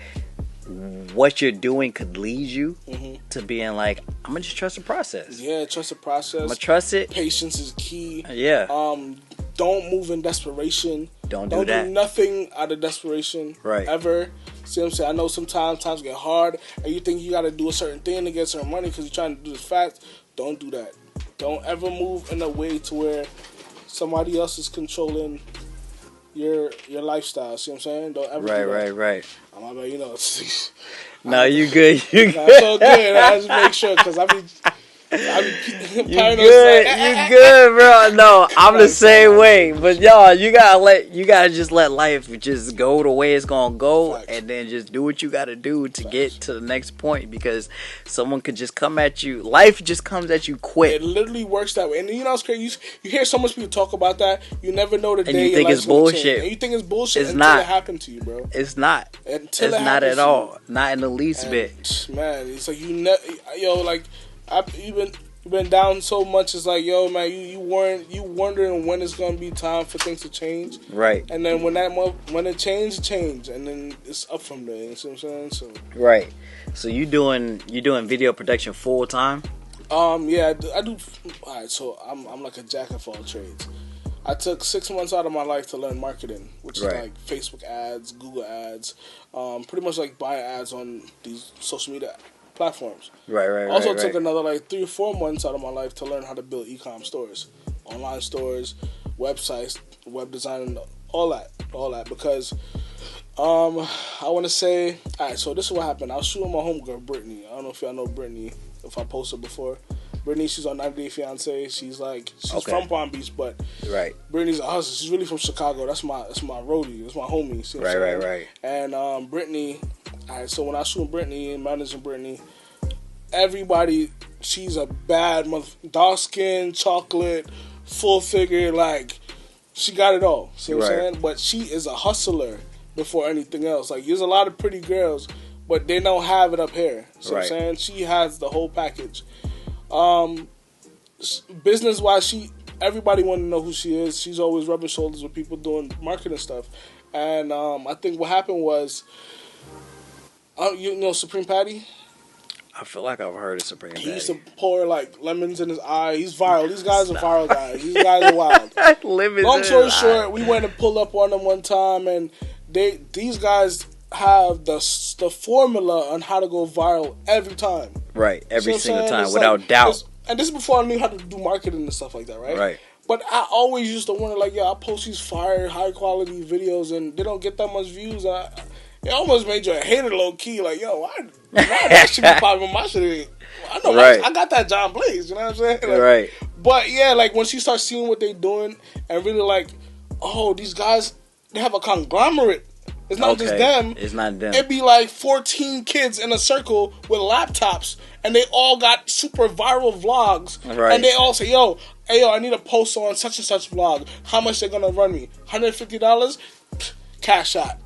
what you're doing could lead you to being like, I'm gonna just trust the process. yeah, trust the process. I'm gonna trust it. Patience is key. Yeah. Don't move in desperation. Don't do that. Do nothing out of desperation. Right. Ever. See what I'm saying? I know sometimes times get hard and you think you got to do a certain thing to get certain money because you're trying to do this fast. Don't do that. Don't ever move in a way to where somebody else is controlling your lifestyle. See what I'm saying? Don't ever do that. Right. I'm about, you know. No, you good. You Nah, good. it's all good. I just make sure because I be You paranoid. good, Like, you good, bro. No, I'm the same way. But y'all, you gotta just let life just go the way it's gonna go, Facts. and then just do what you gotta do to get to the next point. Because someone could just come at you. Life just comes at you quick, It literally works that way. And you know what's crazy? You hear so much people talk about that. You never know the And day you your think life's it's gonna bullshit. change. And you think it's bullshit It's until not. it happened to you, bro. It's not. Until It's it not happens at to all. you. Not in the least And, bit. man, it's like like you've been down so much. It's like, yo, man, you wondering when it's gonna be time for things to change. Right. And then when it change, and then it's up from there. You know what I'm saying? So Right. So you doing video production full time? yeah, I do. All right, so I'm like a jack of all trades. I took 6 months out of my life to learn marketing, which is Right. like Facebook ads, Google ads, pretty much like buy ads on these social media platforms. Right. Also took another like 3 or 4 months out of my life to learn how to build e-com stores, online stores, websites, web design, all that because I want to say, all right, so this is what happened. I was shooting my homegirl Brittany. I don't know if y'all know Brittany, if I posted before. Brittany, she's on 90 Day Fiance. She's okay. From Palm Beach, but right. Brittany's a hustler. She's really from Chicago. That's my roadie. That's my homie. See what I'm saying? Right. And Brittany, all right, so when I was shooting Brittany and managing Brittany, everybody, she's a bad mother, dark skin, chocolate, full figure, like she got it all. See what I'm saying? But she is a hustler before anything else. Like there's a lot of pretty girls, but they don't have it up here. See what I'm saying? She has the whole package. Business wise, everybody want to know who she is. She's always rubbing shoulders with people doing marketing stuff. And I think what happened was, you know Supreme Patty? I feel like I've heard of Supreme Patty. He used to pour like lemons in his eye. He's viral. These guys are viral guys. These guys are wild. Long story short, we went and pulled up on them one time, and these guys have the formula on how to go viral every time. Right, every single time, It's without doubt. And this is before I knew how to do marketing and stuff like that, right? Right. But I always used to wonder, like, I post these fire, high quality videos, and they don't get that much views. It almost made you hate it low key. Like, why that should be popping? My shit. I know, I got that John Blaze. You know what I'm saying? Like, right. But yeah, like once you start seeing what they're doing, and really like, oh, these guys, they have a conglomerate. It's not just them. It's not them. It'd be like 14 kids in a circle with laptops, and they all got super viral vlogs. Right. And they all say, hey, I need a post on such and such vlog. How much they gonna run me? $150? Cash out.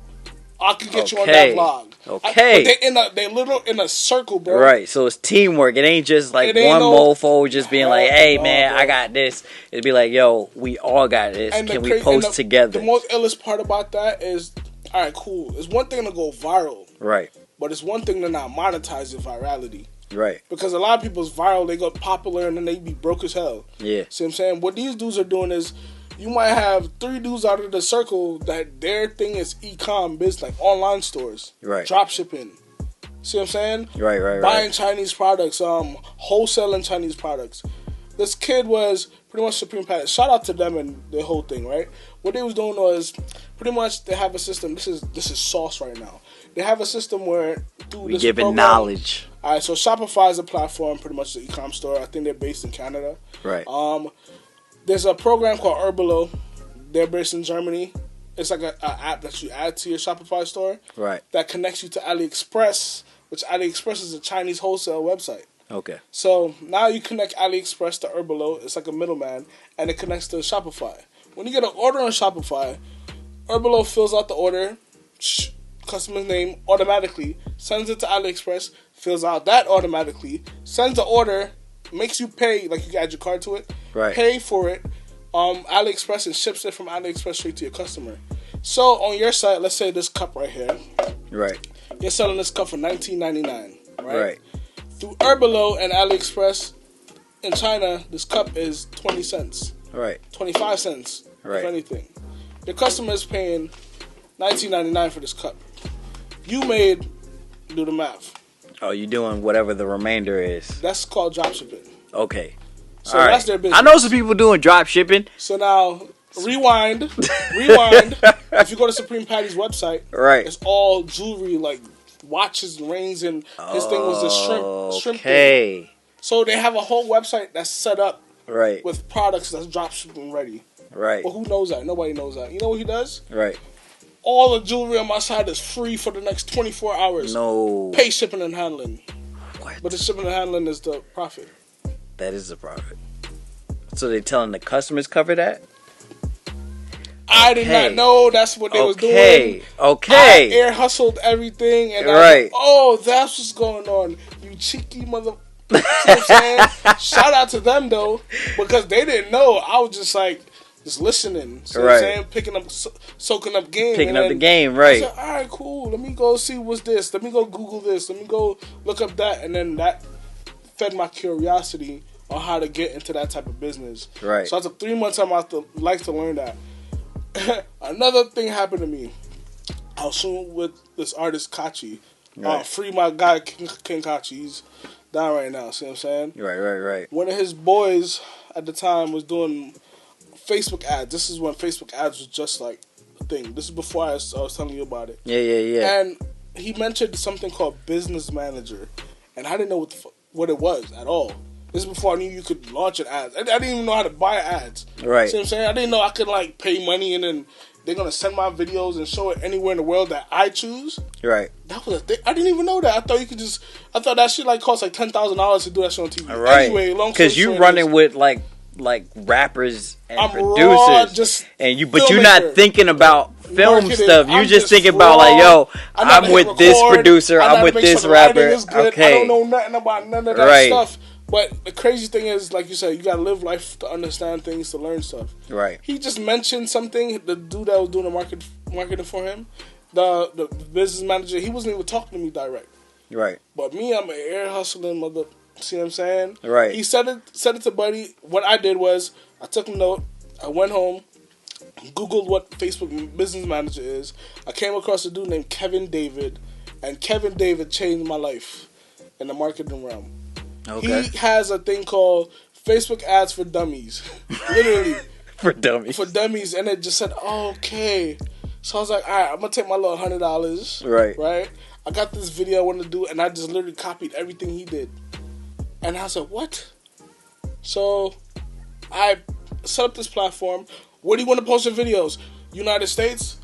I can get you on that vlog. Okay. But they little in a circle, bro. Right. So it's teamwork. It ain't just like one mofo just being like, hey, man, bro. I got this. It'd be like, yo, we all got this. And can we post together? The most illest part about that is, all right, cool. It's one thing to go viral. Right. But it's one thing to not monetize the virality. Right. Because a lot of people's viral, they got popular and then they be broke as hell. Yeah. See what I'm saying? What these dudes are doing is, you might have 3 dudes out of the circle that their thing is e-com business, like online stores. Right. Drop shipping. See what I'm saying? Right. Buying Chinese products, wholesaling Chinese products. This kid was pretty much Supreme Patties. Shout out to them and the whole thing, right? What they was doing was, pretty much they have a system. This is sauce right now. They have a system where we giving knowledge. All right, so Shopify is a platform, pretty much the e-com store. I think they're based in Canada. Right. There's a program called Herbalo. They're based in Germany. It's like an app that you add to your Shopify store. Right. That connects you to AliExpress, which AliExpress is a Chinese wholesale website. Okay. So now you connect AliExpress to Herbalo. It's like a middleman, and it connects to Shopify. When you get an order on Shopify, Herbalo fills out the order, customer's name automatically, sends it to AliExpress, fills out that automatically, sends the order, makes you pay, like you can add your card to it, right. Pay for it, AliExpress, and ships it from AliExpress straight to your customer. So on your site, let's say this cup right here, right? You're selling this cup for $19.99, right? Right. Through Herbalo and AliExpress in China, this cup is 20 cents, right? 25 cents, right? If anything, your customer is paying $19.99 for this cup. You made, do the math. Oh, you doing whatever the remainder is. That's called drop shipping. Okay. So that's their business. I know some people doing drop shipping. So now, rewind. If you go to Supreme Patty's website, right, it's all jewelry, like watches and rings, and his thing was a shrimp thing. So they have a whole website that's set up right with products that's drop shipping ready. Right. But who knows that? Nobody knows that. You know what he does? Right. All the jewelry on my side is free for the next 24 hours. No. Pay shipping and handling. What? But the shipping and handling is the profit. That is the profit. So they telling the customers cover that? I did not know that's what they was doing. Okay. I air hustled everything, and right. That's what's going on. You cheeky mother. You know what I'm saying? Shout out to them though, because they didn't know. I was just like, just listening. So right. I'm saying, picking up, soaking up game. Picking up the game, right. I said, all right, cool. Let me go see what's this. Let me go Google this. Let me go look up that. And then that fed my curiosity on how to get into that type of business. Right. So after 3 months, I'm out to like to learn that. Another thing happened to me. I was shooting with this artist, Kachi. Right. Free my guy, King Kachi. He's down right now. See what I'm saying? Right. One of his boys at the time was doing Facebook ads. This is when Facebook ads was just like a thing. This is before I was telling you about it. Yeah. And he mentioned something called Business Manager, and I didn't know what it was at all. This is before I knew you could launch an ad. I didn't even know how to buy ads. Right. See what I'm saying? I didn't know I could like pay money and then they're gonna send my videos and show it anywhere in the world that I choose. Right. That was a thing. I didn't even know that. I thought you could just. I thought that shit like cost like $10,000 to do that shit on TV. Right. Anyway, long story short, because you running with like rappers and I'm producers, raw, just and you're not thinking about film marketing, stuff. You just thinking raw. about like, yo, I'm with this producer, I'm with this rapper. Okay. I don't know nothing about none of that stuff. But the crazy thing is, like you said, you gotta live life to understand things, to learn stuff. Right. He just mentioned something. The dude that was doing the marketing for him, the business manager, he wasn't even talking to me direct. Right. But me, I'm an air hustling mother. See what I'm saying? Right. He said it to Buddy. What I did was I took a note. I went home, Googled what Facebook Business Manager is. I came across a dude named Kevin David, and Kevin David changed my life in the marketing realm. Okay. He has a thing called Facebook Ads for Dummies. Literally. For dummies. For dummies, and it just said, oh, okay. So I was like, all right, I'm gonna take my little $100. Right. I got this video I want to do, and I just literally copied everything he did. And I said, what? So I set up this platform. Where do you want to post your videos? United States,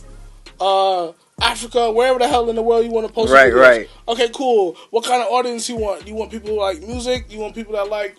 Africa, wherever the hell in the world you want to post your videos. Right. Okay, cool. What kind of audience you want? You want people who like music? You want people that like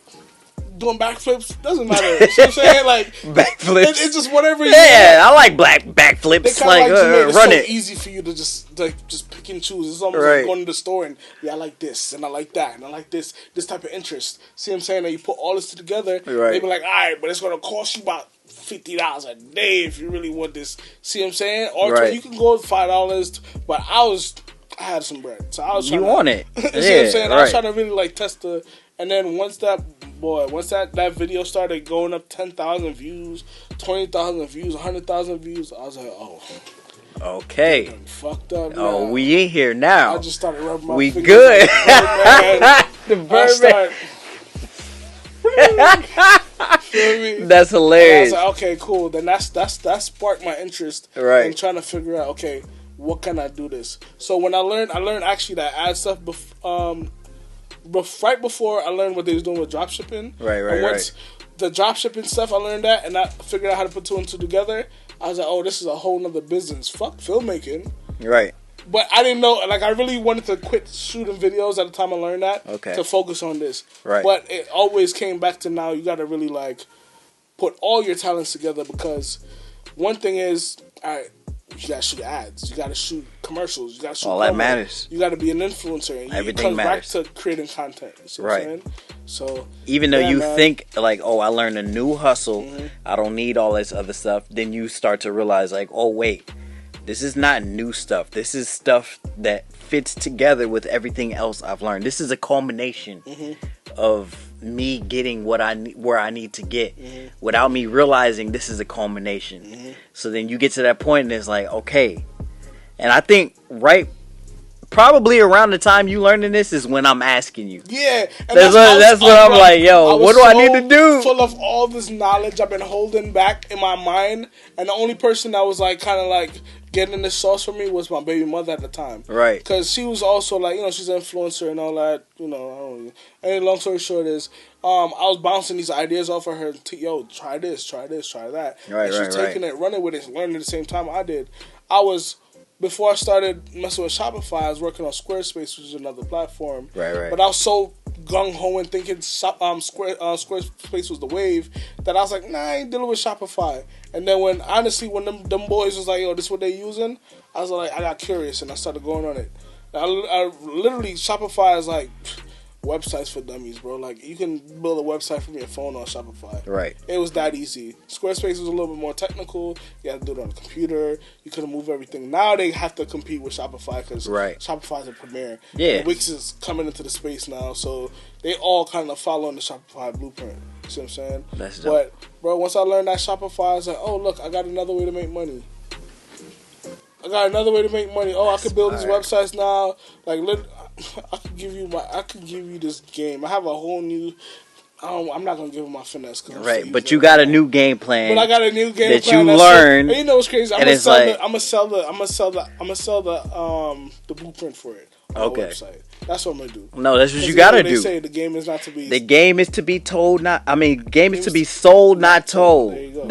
doing backflips? Doesn't matter. You know what I'm saying? Like backflips. It's just whatever you want. I like backflips. They like it's run so it. easy for you to just pick and choose. It's almost like going to the store and I like this and I like that and I like this type of interest. See what I'm saying? And you put all this together. They be like, all right, but it's gonna cost you about $50 a day if you really want this. See what I'm saying? Or you can go with $5, but I had some bread, so I was trying. You want it? See what I'm saying? I was trying to really like test and then once that video started going up 10,000 views, 20,000 views, 100,000 views, I was like, oh. Okay. Fucked up. Oh, now. We ain't here now. I just started rubbing my We fingers good. Like, the Birdman. Feel me? That's hilarious. And I was like, okay, cool. Then that sparked my interest in trying to figure out, okay, what can I do this? So when I learned actually that ad stuff right before I learned what they was doing with dropshipping. And once the dropshipping stuff, I learned that, and I figured out how to put two and two together. I was like, oh, this is a whole nother business. Fuck filmmaking. Right. But I didn't know, like, I really wanted to quit shooting videos at the time I learned that to focus on this. Right. But it always came back to now you got to really, like, put all your talents together because one thing is, you got to shoot ads. You got to shoot commercials. You got to shoot all that matters. You got to be an influencer. And everything matters. Back to creating content. You see what I'm saying? So even though you think, like, oh, I learned a new hustle, I don't need all this other stuff, then you start to realize, like, oh, wait. This is not new stuff. This is stuff that fits together with everything else I've learned. This is a culmination of me getting where I need to get without me realizing this is a culmination. So then you get to that point and it's like, okay. And I think probably around the time you learning this is when I'm asking you. Yeah. And that's what I'm like, yo, what do I need to do? Full of all this knowledge I've been holding back in my mind. And the only person that was like kind of like getting this sauce for me was my baby mother at the time. Right. Because she was also like, she's an influencer and all that. And long story short is, I was bouncing these ideas off of her. Yo, try this, try that. And she's taking it, running with it, learning at the same time I did. Before I started messing with Shopify, I was working on Squarespace, which is another platform. Right. But I was so gung-ho and thinking Squarespace was the wave that I was like, nah, I ain't dealing with Shopify. And then when them boys was like, yo, this is what they using, I was like, I got curious and I started going on it. I literally, Shopify is like websites for dummies, bro. Like, you can build a website from your phone on Shopify. Right. It was that easy. Squarespace was a little bit more technical. You had to do it on a computer. You couldn't move everything. Now they have to compete with Shopify because Shopify is a premier. Yeah. And Wix is coming into the space now, so they all kind of follow in the Shopify blueprint. You see what I'm saying? That's dope. But, bro, once I learned that Shopify, I was like, oh, look, I got another way to make money. Oh, I can build these websites now. Like, I could give you this game. I have a whole new. I'm not gonna give him my finesse. But you got a new game plan. But I got a new game that plan you learned. And you know what's crazy? I'm gonna sell the blueprint for it. On the website. That's what I'm gonna do. No, that's what you gotta do. They say the game is not to be. The game is to be told, game is to be sold, not told. There you go.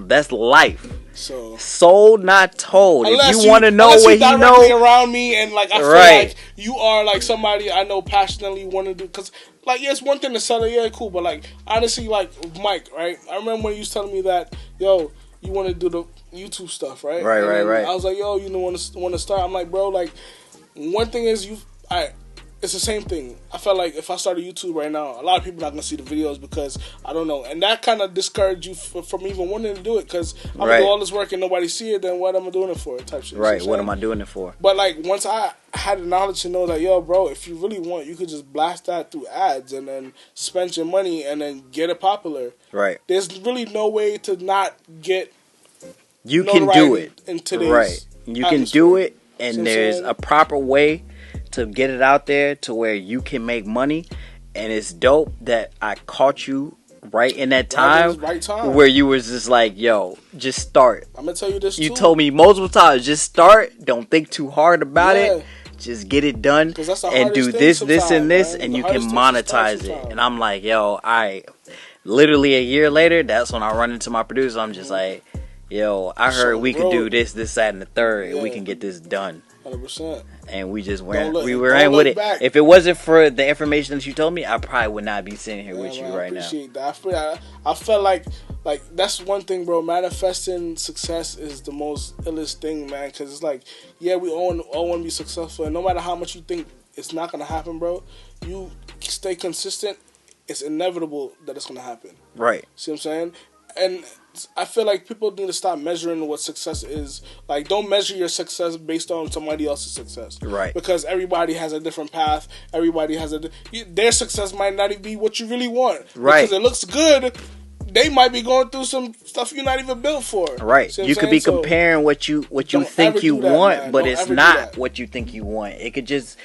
That's life. So sold, not told. If you want to know what he knows around me, and like I feel like you are like somebody I know passionately want to do. Because like, yeah, it's one thing to sell it, yeah, cool. But like honestly, like Mike, right? I remember when he was telling me that, yo, you want to do the YouTube stuff, right? Right. I was like, yo, you want to start? I'm like, bro, like one thing is it's the same thing. I felt like if I started YouTube right now, a lot of people are not going to see the videos because I don't know. And that kind of discouraged you from even wanting to do it because I'm going to do all this work and nobody see it, then what am I doing it for? Type shit. Right, what am I doing it for? But like once I had the knowledge to know that, yo, bro, if you really want, you could just blast that through ads and then spend your money and then get it popular. Right. There's really no way to not get You can do it. In today's You can do it, and there's a proper way to get it out there to where you can make money. And it's dope that I caught you right in that Right time, in the right time. where you was just like, yo, just start. I'm gonna tell you this. You too. told me multiple times, just start. Don't think too hard about Yeah. it. Just get it done 'Cause that's the and do hardest thing this, sometimes, and this, man. and The you can hardest thing is to start monetize it. sometimes. And I'm like, yo, all right. Literally a year later, that's when I run into my producer. I'm just like, yo, I heard So, we bro, could do this, that, and the third, and we Yeah. can get this done. 100%. And we just Don't weren't. look- We were don't in with look it. back. If it wasn't for the information that you told me, I probably would not be sitting here Yeah, with you man, right I now. appreciate that. I felt like that's one thing, bro. Manifesting success is the most illest thing, man. Because it's like, yeah, we all want to be successful, and no matter how much you think it's not gonna happen, bro, you stay consistent. It's inevitable that it's gonna happen. Right. See what I'm saying? And I feel like people need to stop measuring what success is. Like, don't measure your success based on somebody else's success. Right. Because everybody has a different path. Everybody has their success might not even be what you really want. Right. Because it looks good. They might be going through some stuff you're not even built for. Right. See what You I'm could be saying? So, comparing what you don't think ever you do that, want, man. but Don't it's ever do not that. what you think you want. It could just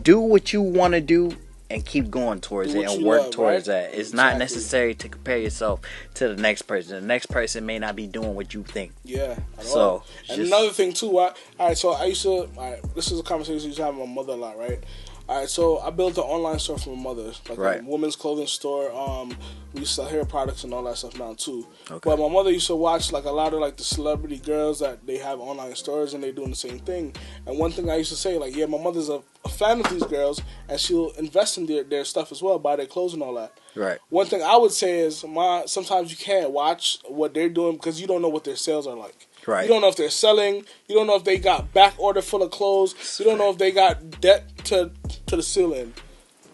do what you want to do and keep going towards Do it what and you work love, towards right? that. It's not Exactly. necessary to compare yourself to the next person. The next person may not be doing what you think. Yeah. At So, all. And just- another thing too, so I used to. All right, this is a conversation I used to have with my mother a lot, right? All right, so I built an online store for my mother, like Right. a women's clothing store. We sell hair products and all that stuff now too. Okay. But my mother used to watch like a lot of like the celebrity girls that they have online stores and they doing the same thing. And one thing I used to say, like, yeah, my mother's a fan of these girls and she'll invest in their stuff as well, buy their clothes and all that. Right. One thing I would say is, sometimes you can't watch what they're doing because you don't know what their sales are like. Right. You don't know if they're selling. You don't know if they got back order full of clothes. You don't know if they got debt to the ceiling.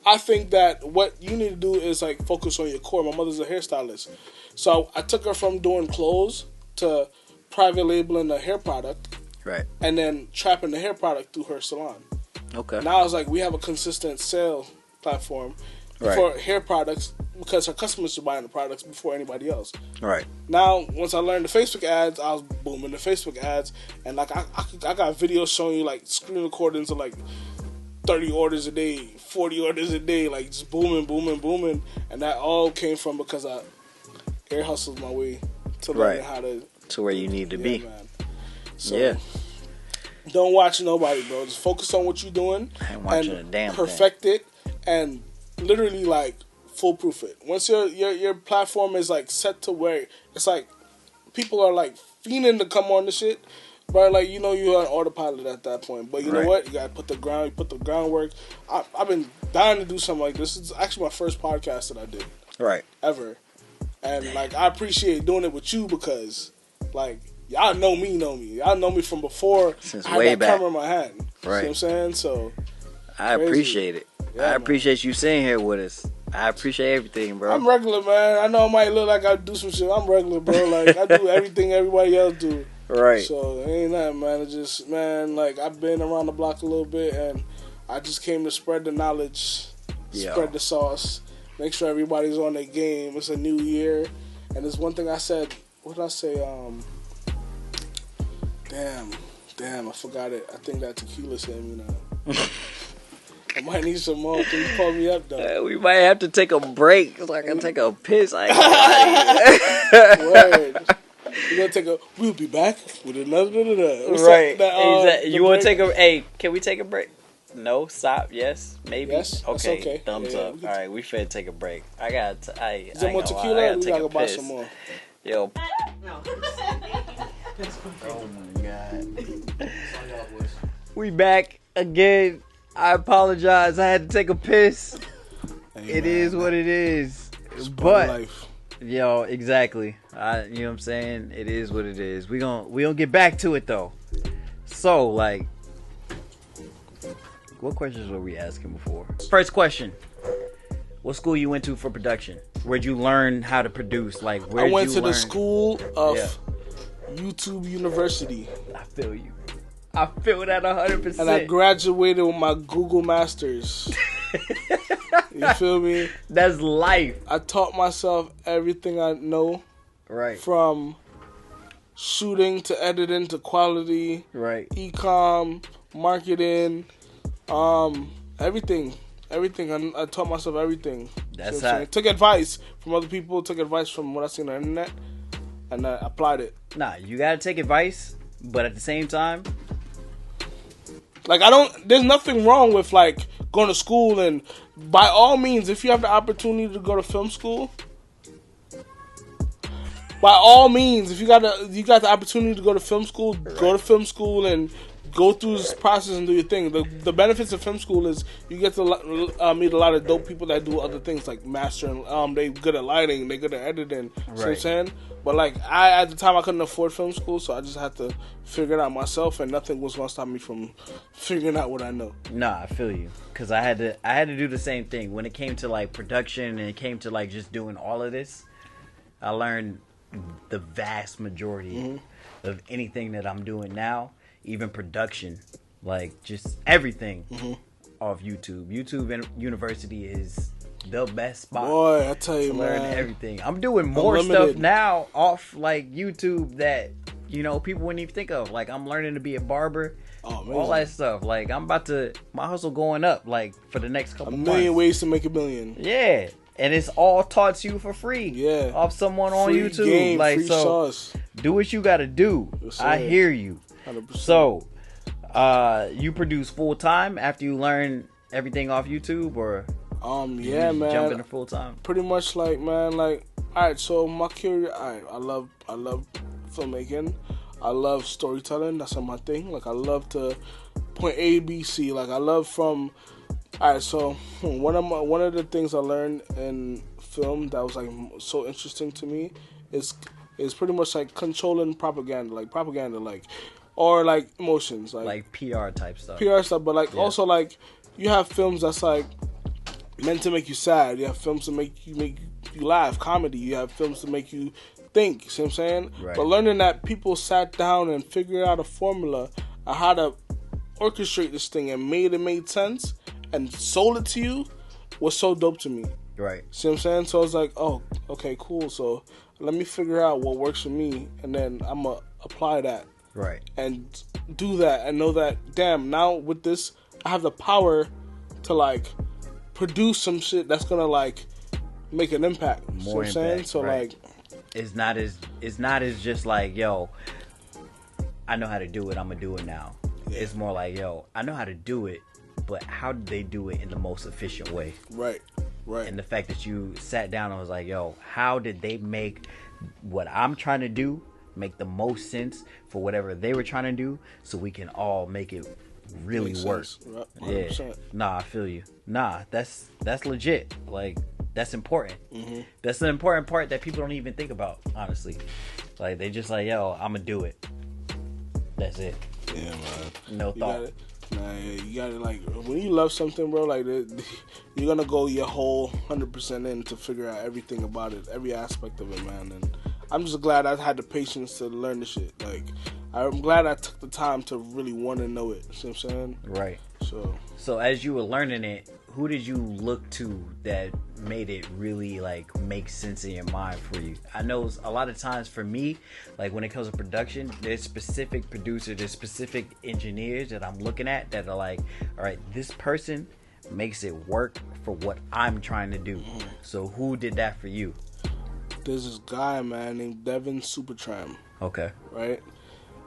I think that what you need to do is like focus on your core. My mother's a hairstylist, so I took her from doing clothes to private labeling the hair product, Right. and then trapping the hair product through her salon. Okay. Now it's like we have a consistent sale platform Right. for hair products because her customers are buying the products before anybody else. Right. Now, once I learned the Facebook ads, I was booming the Facebook ads, and like I got videos showing you like screen recordings of like 30 orders a day, 40 orders a day, like just booming, and that all came from because I air hustled my way to learning how to where you need to be. Man. So, Yeah. Don't watch nobody, bro. Just focus on what you're doing I ain't watching and a damn perfect it, and literally like foolproof it. Once your platform is like set to where it's like people are like fiending to come on the shit, but like you're on autopilot at that point. But you know Right. what? You gotta put the groundwork. I've been dying to do something like this. It's actually my first podcast that I did Right. ever, and like I appreciate doing it with you because like y'all know me. Y'all know me from before. Since I had way that back. camera in my hand. Right. See what I'm saying? So I Crazy. appreciate it. Yeah, I man. appreciate you sitting here with us. I appreciate everything, bro. I'm regular, man. I know I might look like I do some shit. I'm regular, bro. Like I do everything everybody else do. Right. So it ain't nothing, man. It's just, man, like I've been around the block a little bit, and I just came to spread the knowledge, Yeah. spread the sauce, make sure everybody's on their game. It's a new year, and there's one thing I said. What did I say? Damn, I forgot it. I think that tequila's hitting me now. I might need some more. Can you call me up, though? We might have to take a break so I can take a piss. I ain't gonna lie to you. Word. We're gonna we'll be back with another. What's Right. that, You want to take a? Hey, can we take a break? No. Stop. Yes. Maybe. Yes, that's okay. Thumbs Yeah, up. we can All right. We finna take a break. I got. Is there more tequila? We gotta buy some more. Yo. No. Oh my god. We back again. I apologize. I had to take a piss. Hey, It man, is what it is. it's part of But life. yo, exactly. You know what I'm saying? It is what it is. We gonna get back to it though. So like, what questions were we asking before? First question: what school you went to for production? Where'd you learn how to produce? Like, where I went you to the learn? school of Yeah. YouTube University, I feel you. I feel that 100%. and I graduated with my Google Masters. You feel me? That's life. I taught myself everything I know, Right. from shooting to editing to quality, Right. e-com, marketing, everything. Everything. I taught myself everything. That's how. Took advice from other people. Took advice from what I seen on the internet, and I applied it. Nah, you gotta take advice, but at the same time, like there's nothing wrong with like going to school, and by all means, if you have the opportunity to go to film school, by all means, if you got the opportunity to go to film school, go to film school and go through this process and do your thing. The benefits of film school is you get to meet a lot of dope people that do other things like mastering. They good at lighting, they good at editing. Right. See what I'm saying? But like at the time I couldn't afford film school, so I just had to figure it out myself, and nothing was gonna stop me from figuring out what I know. Nah, I feel you, cause I had to do the same thing when it came to like production and it came to like just doing all of this. I learned the vast majority of anything that I'm doing now. Even production, like just everything off YouTube. YouTube University is the best spot. Boy, I tell you, to learn man, everything. I'm doing more stuff now off like YouTube that people wouldn't even think of. Like I'm learning to be a barber, all that stuff. Like I'm about to my hustle going up. Like for the next couple months. 1,000,000 ways to make $1 million. Yeah, and it's all taught to you for free. Yeah, off someone on free YouTube. Game, like free so, sauce. Do what you got to do. Yes, I hear you. 100%. So, you produce full time after you learn everything off YouTube, or yeah, man, jump into full time? Pretty much, like, man, like, all right. So my career, I love filmmaking. I love storytelling. That's my thing. Like, I love to point A, B, C. Like, I love from. All right, so one of the things I learned in film that was like so interesting to me is pretty much like controlling propaganda, or like emotions, like PR type stuff. PR stuff, but like also like you have films that's like meant to make you sad. You have films to make you laugh, comedy. You have films to make you think. See what I'm saying? Right. But learning that people sat down and figured out a formula on how to orchestrate this thing and made sense and sold it to you was so dope to me. Right. See what I'm saying? So I was like, oh, okay, cool. So let me figure out what works for me, and then I'm going to apply that. Right. And do that and know that, damn, now with this, I have the power to, like, produce some shit that's going to, like, make an impact. More see what I'm impact, saying? So, right. like... It's not as just like, yo, I know how to do it, I'm going to do it now. Yeah. It's more like, yo, I know how to do it, but how did they do it in the most efficient way? Right. Right. And the fact that you sat down and was like, yo, how did they make what I'm trying to do make the most sense for whatever they were trying to do, so we can all make it really work. Yeah. Nah, I feel you. Nah, that's legit. Like, that's important. Mm-hmm. That's the important part that people don't even think about, honestly. Like, they just like, yo, I'm gonna do it. That's it. Yeah, man. No thought. You gotta, like, when you love something, bro, like, you're gonna go your whole 100% in to figure out everything about it, every aspect of it, man. And I'm just glad I had the patience to learn the shit. Like, I'm glad I took the time to really want to know it. See what I'm saying? Right. So as you were learning it, who did you look to that made it really, like, make sense in your mind for you? I know a lot of times for me, like, when it comes to production, there's specific producers, there's specific engineers that I'm looking at that are like, all right, this person makes it work for what I'm trying to do. Mm-hmm. So who did that for you? There's this guy, man, named Devin Supertram. Okay. Right?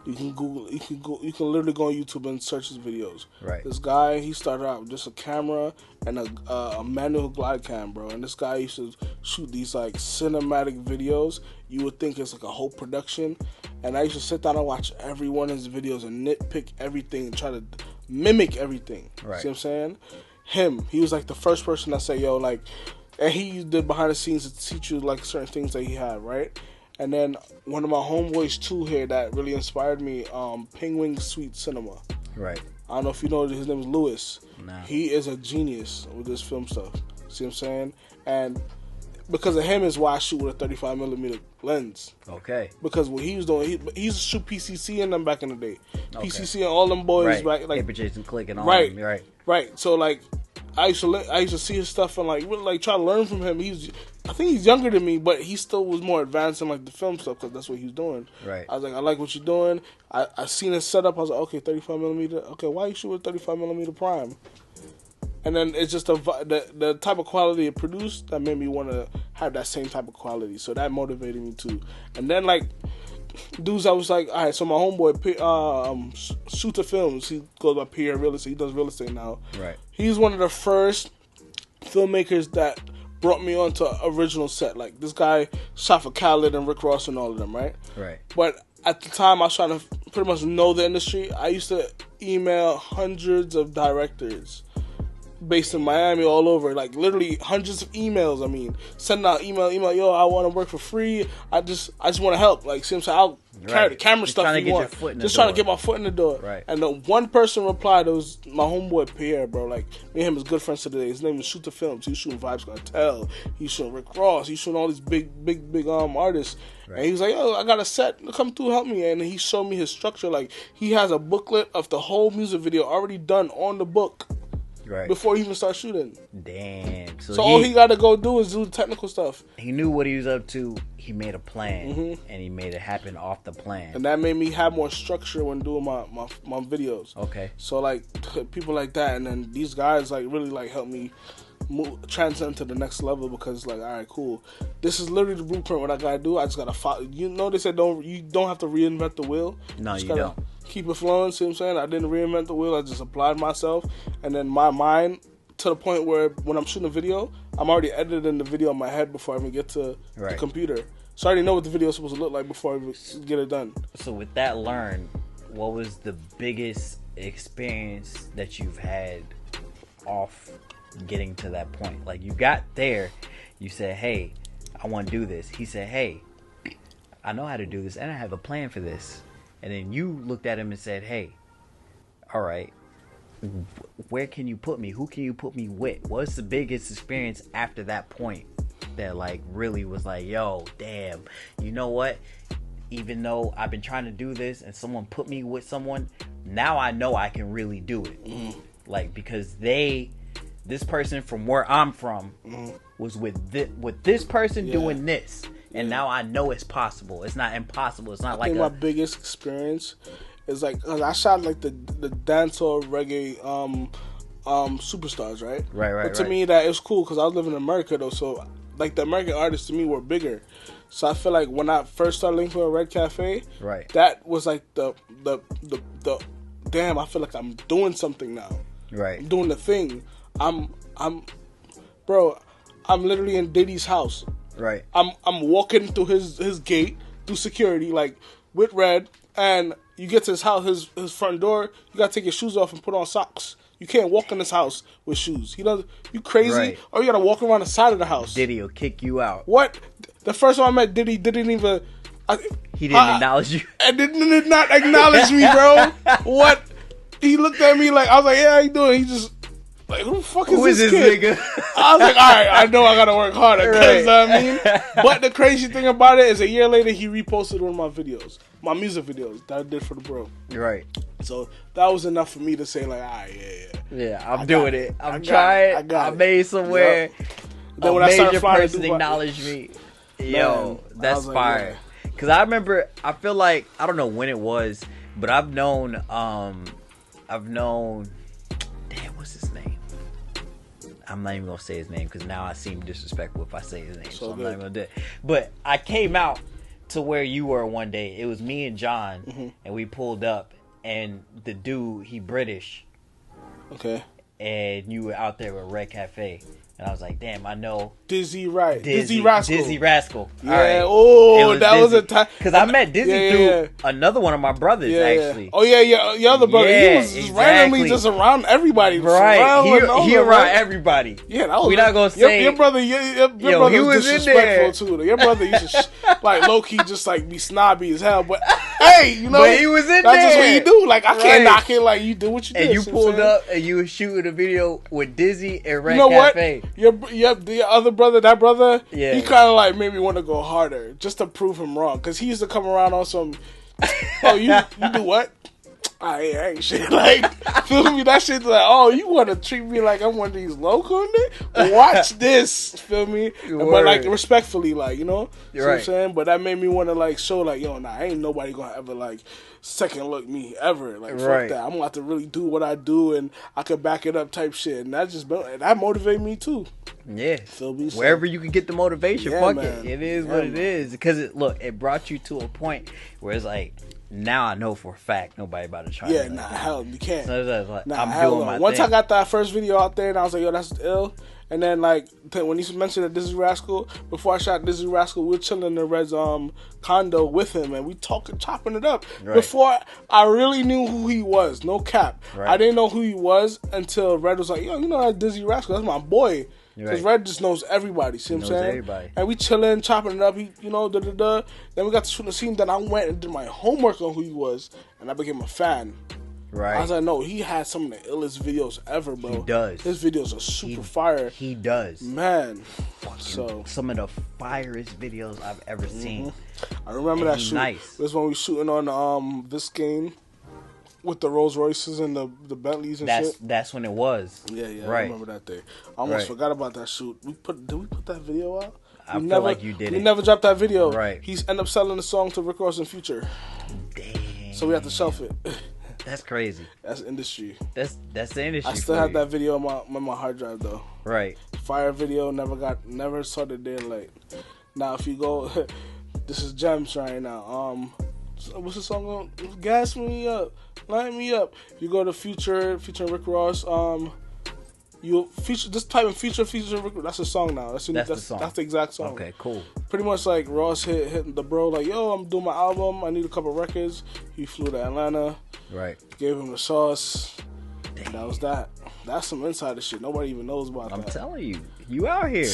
You can Google. You can literally go on YouTube and search his videos. Right. This guy, he started out with just a camera and a manual glide cam, bro. And this guy used to shoot these like cinematic videos. You would think it's like a whole production. And I used to sit down and watch every one of his videos and nitpick everything and try to mimic everything. Right. See what I'm saying? He was like the first person that said, yo, like, and he did behind the scenes to teach you like certain things that he had, right? And then one of my homeboys too here that really inspired me, Penguin Sweet Cinema. Right. I don't know if you know, his name is Lewis. Nah. He is a genius with this film stuff. See what I'm saying? And because of him is why I shoot with a 35mm lens. Okay. Because what he was doing, he used to shoot PCC and them back in the day. Okay. PCC and all them boys right. back, like Paper Chase and Click and all right, them. Right. Right. So like, I used to see his stuff and like really like try to learn from him. I think he's younger than me, but he still was more advanced in like the film stuff because that's what he was doing. Right. I was like, I like what you're doing. I seen his setup. I was like, okay, 35mm. Okay, why you shoot with 35mm prime? And then it's just the type of quality it produced that made me want to have that same type of quality. So that motivated me too. And then like dudes, I was like, all right. So my homeboy, Shooter Films, he goes by Pierre Real Estate. He does real estate now. Right. He's one of the first filmmakers that brought me onto original set. Like this guy shot for Khaled and Rick Ross and all of them, right? Right. But at the time, I was trying to pretty much know the industry. I used to email hundreds of directors based in Miami, all over, like literally hundreds of emails. I mean, sending out email, yo, I want to work for free. I just want to help. Like, see what I'm saying? I'll carry the camera stuff if you want. Just trying to get my foot in the door. Right. And the one person replied, it was my homeboy Pierre, bro. Like, me and him is good friends today. His name is Shooter Films. He's shooting Vibes Cartel. He's shooting Rick Ross. He's shooting all these big artists. Right. And he was like, yo, I got a set. Come through, help me. And he showed me his structure. Like, he has a booklet of the whole music video already done on the book. Right. Before he even starts shooting. Damn. So all he got to go do is do the technical stuff. He knew what he was up to. He made a plan, and he made it happen off the plan. And that made me have more structure when doing my videos. Okay. So like people like that, and then these guys like really like helped me transcend to the next level, because like, all right, cool. This is literally the blueprint. What I gotta do, I just gotta follow. You know, they said you don't have to reinvent the wheel. No, you don't. Keep it flowing. See what I'm saying? I didn't reinvent the wheel. I just applied myself, and then my mind to the point where when I'm shooting a video, I'm already editing the video in my head before I even get to the computer. So I already know what the video is supposed to look like before I even get it done. So with that learned, what was the biggest experience that you've had off getting to that point? Like, you got there, you said, hey, I want to do this. He said, hey, I know how to do this, and I have a plan for this. And then you looked at him and said, hey, all right, where can you put me? Who can you put me with? What's the biggest experience after that point that like really was like, yo, damn, you know what? Even though I've been trying to do this and someone put me with someone, now I know I can really do it. Like, because this person from where I'm from was with this person doing this. And now I know it's possible. It's not impossible. It's not I think my biggest experience is like, cause I shot like the dancehall reggae superstars, right? Right. But to me, that is cool because I was living in America though, so like the American artists to me were bigger. So I feel like when I first started linking with Red Cafe, right, that was like the damn. I feel like I'm doing something now. Right, I'm doing the thing. I'm literally in Diddy's house. Right. I'm walking through his gate through security, like with Red, and you get to his house, his front door. You gotta take your shoes off and put on socks. You can't walk in this house with shoes. He doesn't. You crazy? Right. Or you gotta walk around the side of the house. Diddy will kick you out. What? The first time I met Diddy, didn't even. He didn't acknowledge you. And did not acknowledge me, bro. What? He looked at me like, I was like, yeah, how you doing? He just. Like, who the fuck is this kid? Nigga? I was like, all right, I know I gotta work harder. Right. You know what I mean? But the crazy thing about it is, a year later, he reposted one of my videos, my music videos that I did for the bro. Right. So that was enough for me to say, like, all right, yeah, I'm doing it. I'm trying. I made somewhere. Yep. Then when a I started major flying person acknowledged me. Yo, that's fire. Because I remember, I feel like, I don't know when it was, but I've known, damn, what's his name? I'm not even gonna say his name because now I seem disrespectful if I say his name, so I'm not even gonna do it. But I came out to where you were one day. It was me and John, and we pulled up, and the dude, he British. Okay. And you were out there with Red Cafe. And I was like, damn, I know. Dizzy Rascal. Dizzy Rascal. Yeah. Right. Oh, that was a time. Because I met Dizzy through another one of my brothers, actually. Oh, yeah. Your other brother. He was randomly just around everybody. Right. He around everybody. Yeah, that was. We're not going to say. Your brother, your brother was disrespectful, too. Your brother used to, like, low-key just, like, be snobby as hell. But, hey, you know. But he was in that's just what you do. Like, I can't knock it. Like, you do what you do. And you pulled up and you were shooting a video with Dizzy and Red Cafe. You know what? Your other brother, that brother, he kind of like made me want to go harder just to prove him wrong. Because he used to come around on some, oh, you do what? I ain't shit. Like, feel me? That shit's like, oh, you want to treat me like I'm one of these local niggas? Watch this, feel me? But like respectfully, like, you know, see what I'm saying? But that made me want to like show like, yo, nah, ain't nobody gonna ever like second look me ever. Like, fuck that. I'm gonna have to really do what I do, and I could back it up type shit. And that motivated me too. Yeah. Feel me? So, wherever you can get the motivation, fuck man. it. It is what it is. Because it brought you to a point where it's like, now I know for a fact nobody about to try. Yeah, nah, hell, you can't. So it's like, nah, I'm doing my Once thing. I got that first video out there, and I was like, yo, that's ill. And then like when you mentioned that Dizzy Rascal, before I shot Dizzy Rascal, we were chilling in the Red's condo with him, and we chopping it up. Right. Before I really knew who he was, no cap. Right. I didn't know who he was until Red was like, yo, you know that Dizzy Rascal, that's my boy. Because Red just knows everybody, see what I'm saying? Everybody. And we chilling, chopping it up, he, you know, da-da-da. Then we got to shoot the scene, then I went and did my homework on who he was, and I became a fan. Right. I was like, no, he had some of the illest videos ever, bro. He does. His videos are super fire. He does. Man. So some of the firest videos I've ever seen. I remember that shoot. Nice. It was when we shooting on Biscayne with the Rolls Royces and the Bentleys and shit. That's when it was. Yeah, I Right. remember that day. I almost forgot about that shoot. Did we put that video out? I feel like you did. We never dropped that video. Right. He's ended up selling the song to Rick Ross in Future. Dang. So we have to shelf it. That's crazy. That's industry. That's the industry. I still have that video on my hard drive though. Right. Fire video never saw the daylight. Now if you go, this is Gems right now. What's the song on? Gas me up, light me up. If you go to Future featuring Rick Ross, you feature just type in Future Rick Ross. That's the song now. That's the song. That's the exact song. Okay, cool. Pretty much like Ross hit the bro like, yo, I'm doing my album. I need a couple records. He flew to Atlanta. Right. Gave him the sauce. Dang. That was that. That's some insider shit. Nobody even knows about that. I'm telling you, you out here.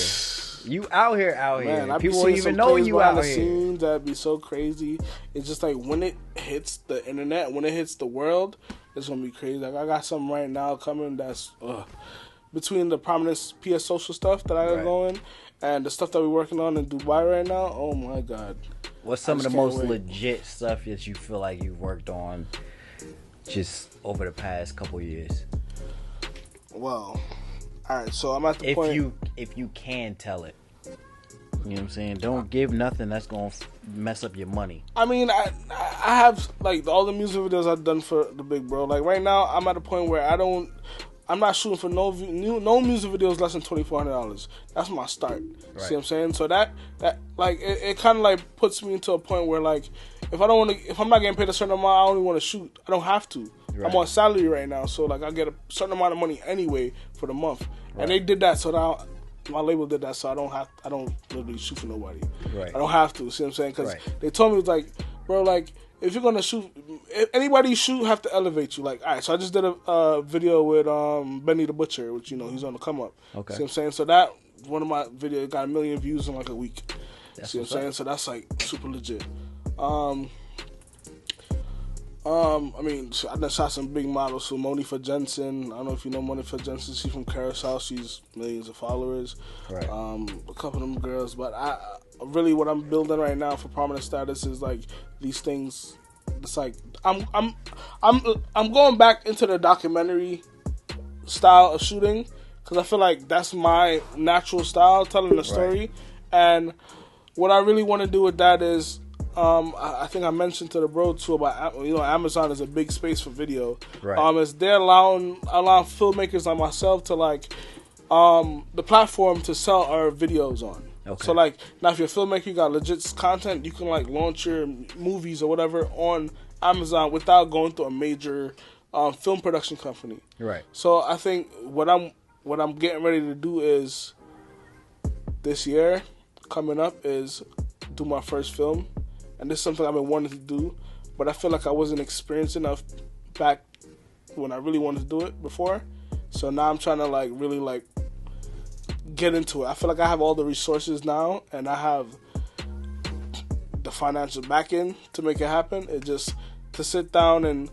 You out here. Man, people don't even know you out here. Scenes that'd be so crazy. It's just like when it hits the internet, when it hits the world, it's gonna be crazy. Like I got something right now coming that's between the prominent PS Social stuff that I got going and the stuff that we're working on in Dubai right now. Oh my god! What's some of the most legit stuff that you feel like you've worked on just over the past couple years? Well, all right. So I'm at the point. If you can tell it, you know what I'm saying. Don't give nothing that's gonna mess up your money. I mean, I have like all the music videos I've done for the Big Bro. Like right now, I'm at a point where I'm not shooting for no music videos less than $2,400. That's my start. Right. See what I'm saying? So that like it kind of like puts me into a point where like if I'm not getting paid a certain amount, I only want to shoot. I don't have to. Right. I'm on salary right now, so like I get a certain amount of money anyway for the month. Right. And they did that, so now my label did that, so I don't literally shoot for nobody. Right. I don't have to. See what I'm saying? Because they told me it was like, bro, like if you're gonna shoot, if anybody you shoot have to elevate you. Like, all right, so I just did a video with Benny the Butcher, which he's on the come up. Okay. See what I'm saying? So that one of my videos got 1 million views in like a week. See what I'm saying? So that's like super legit. I mean, I done shot some big models. So Monifa Jensen, I don't know if you know Monifa Jensen. She's from Carousel. She's millions of followers. Right. A couple of them girls, but really what I'm building right now for prominent status is like these things. It's like I'm going back into the documentary style of shooting because I feel like that's my natural style, telling a story. Right. And what I really want to do with that is. I think I mentioned to the bro too about Amazon is a big space for video. Right. Is they're allowing filmmakers like myself to like the platform to sell our videos on. Okay. So like now if you're a filmmaker, you got legit content, you can like launch your movies or whatever on Amazon without going through a major film production company. Right. So I think what I'm getting ready to do is this year coming up is do my first film. And this is something I've been wanting to do, but I feel like I wasn't experienced enough back when I really wanted to do it before. So now I'm trying to like really like get into it. I feel like I have all the resources now, and I have the financial backing to make it happen. It just to sit down and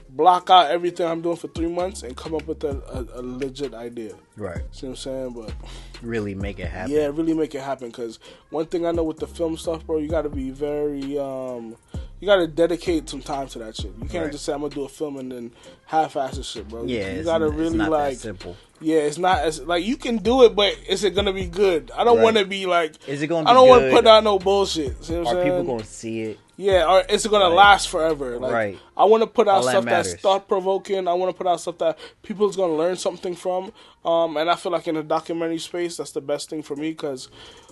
block out everything I'm doing for 3 months and come up with a legit idea. Right. See what I'm saying? But really make it happen. Yeah, really make it happen. Because one thing I know with the film stuff, bro, you got to be very, you you gotta dedicate some time to that shit. You can't Right. just say I'm gonna do a film and then half-ass the shit, bro. Yeah, you gotta really it's not like. that simple. Yeah, it's not as like you can do it, but is it gonna be good? I don't Right. want to be like. Is it gonna be I don't want to good? put out no bullshit. See what I'm Are saying? people gonna see it? Yeah, or is it gonna Right. last forever? Like, Right. I want to put out All that stuff that's matters. thought provoking. I want to put out stuff that people's gonna learn something from. And I feel like in the documentary space, that's the best thing for me because,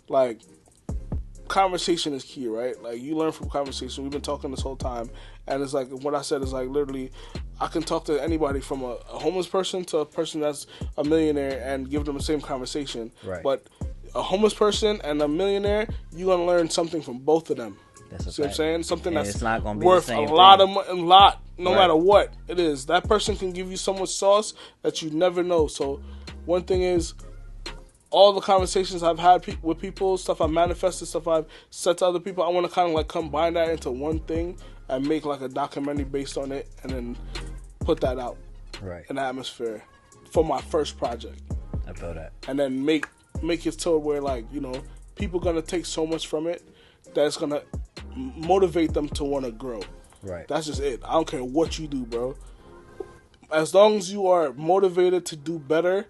like, conversation is key, right? Like, you learn from conversation. We've been talking this whole time, and it's like what I said is like literally, I can talk to anybody from a homeless person to a person that's a millionaire and give them the same conversation. Right. But a homeless person and a millionaire, you're gonna learn something from both of them. That's a See what I'm fact. saying? Something And that's it's not gonna be worth the same a lot thing. of no Right. matter what it is. That person can give you so much sauce that you never know. So one thing is, all the conversations I've had with people, stuff I've manifested, stuff I've said to other people, I want to kind of like combine that into one thing and make like a documentary based on it, and then put that out Right. in the atmosphere for my first project, I feel that. and then make it to where like people gonna take so much from it that's gonna motivate them to want to grow. Right. That's just it. I don't care what you do, bro. As long as you are motivated to do better,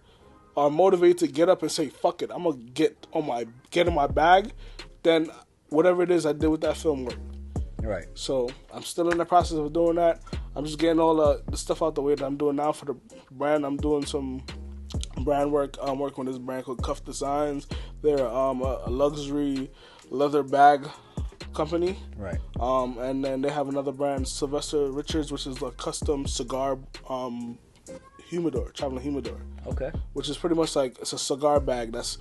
are motivated to get up and say, fuck it, I'm gonna get in my bag, then whatever it is I did with that film worked. Right. So I'm still in the process of doing that. I'm just getting all the stuff out the way that I'm doing now for the brand. I'm doing some brand work. I'm working with this brand called Cuff Designs. They're a luxury leather bag company. Right. And then they have another brand, Sylvester Richards, which is a custom cigar humidor, traveling humidor. Okay. Which is pretty much like, it's a cigar bag that's,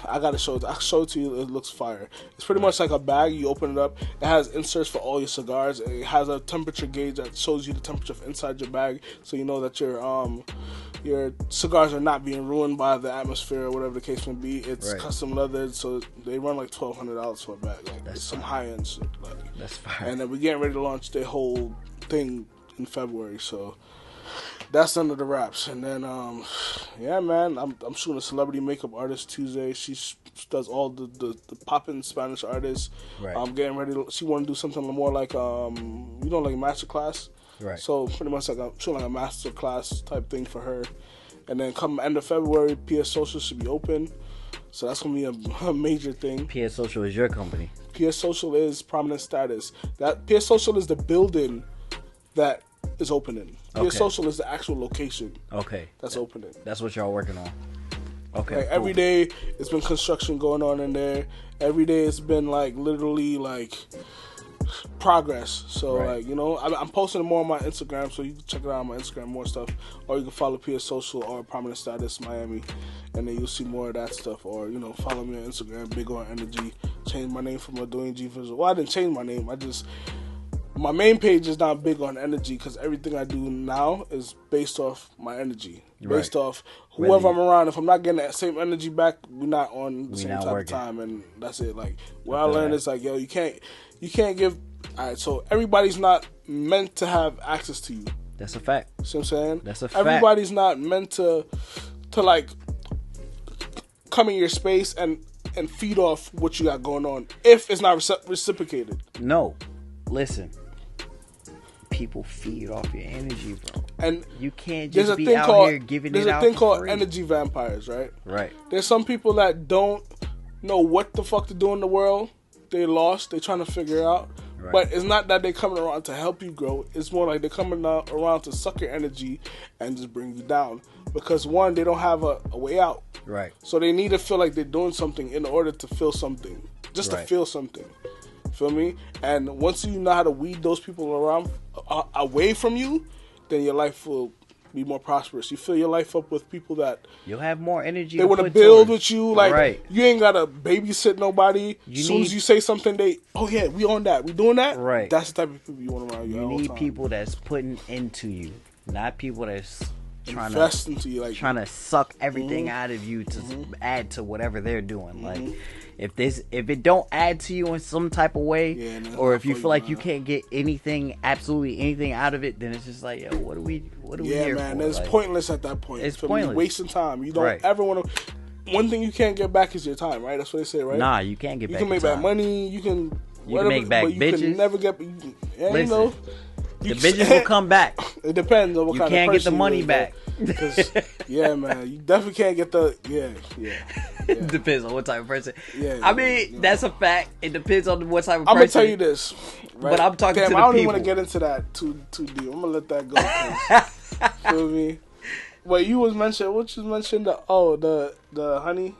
I gotta show it. I'll show it to you. It looks fire. It's pretty much like a bag. You open it up. It has inserts for all your cigars. It has a temperature gauge that shows you the temperature inside your bag, so you know that your cigars are not being ruined by the atmosphere or whatever the case may be. It's Right. custom leathered, so they run like $1,200 for a bag. Like, That's it's some fire. high end shit. Like, That's fire. and then we're getting ready to launch the whole thing in February. So that's under the wraps. And then, yeah, man, I'm shooting a celebrity makeup artist Tuesday. She does all the poppin' Spanish artists. Right. I'm getting ready to, she want to do something more like, like master class. Right. So pretty much like I'm shooting like a master class type thing for her. And then come end of February, PS Social should be open. So that's going to be a major thing. PS Social is your company. PS Social is Prominent Status. That PS Social is the building that is opening. Okay. PS Social is the actual location Okay. that's opening. That's what y'all working on. Okay. Like every day, it's been construction going on in there. Every day, it's been like literally like progress. So Right. like I'm posting more on my Instagram, so you can check it out on my Instagram, more stuff, or you can follow PS Social or Prominent Status Miami, and then you'll see more of that stuff. Or follow me on Instagram, Big on Energy. Change my name from a Duane G Visual. Well, I didn't change my name. My main page is not big on energy because everything I do now is based off my energy, based Right. off whoever Really? I'm around. If I'm not getting that same energy back, we're not on the We same not type of working. time, and that's it. Like what I feel learned that. is like, yo, you can't give. All right, so everybody's not meant to have access to you. That's a fact. See what I'm saying? That's a fact. Everybody's not meant to like come in your space and feed off what you got going on if it's not reciprocated. No. Listen. People feed off your energy, bro. And You can't there's just a be thing out called here giving there's it a out thing for called free. energy vampires, right? Right. There's some people that don't know what the fuck to do in the world. They lost. They trying to figure it out. Right. But it's not that they coming around to help you grow. It's more like they're coming around to suck your energy and just bring you down. Because one, they don't have a way out. Right. So they need to feel like they're doing something in order to feel something. Just to Right. feel something. Feel me? And once you know how to weed those people around away from you, then your life will be more prosperous. You fill your life up with people that You'll have more energy. they want to put build towards. with you. Like Right. you ain't gotta babysit nobody. You As soon as need- you say something, we on that. We doing that. Right. That's the type of people you want around you. You all the need time. people that's putting into you, not people that's trying invest into you. Like to suck everything Mm-hmm. out of you to add to whatever they're doing. Like if it don't add to you in some type of way, Yeah, and it's or not if you for feel you, like you man. can't get absolutely anything out of it, then it's just like, yo, what are we yeah, here man. for? It's Like, pointless at that point. It's For me, pointless. wasting time. You don't Right. ever want to. One thing you can't get back is your time, right? That's what they say, right? Nah, you can't get You back. can make your back time. money. You can You can make back but you bitches. can never get. Listen, you know, the bitches will come back. It depends on what You kind of can't get the person money you is, back. Because yeah, man, you definitely can't get the Depends on what type of person. Yeah, I mean, that's a fact. It depends on what type of I'm person. gonna tell you this, right? But I'm talking to the I don't even people. want to get into that too deep. I'm gonna let that go. 'Cause, feel me? What you was mentioning? What you mentioned? The honey.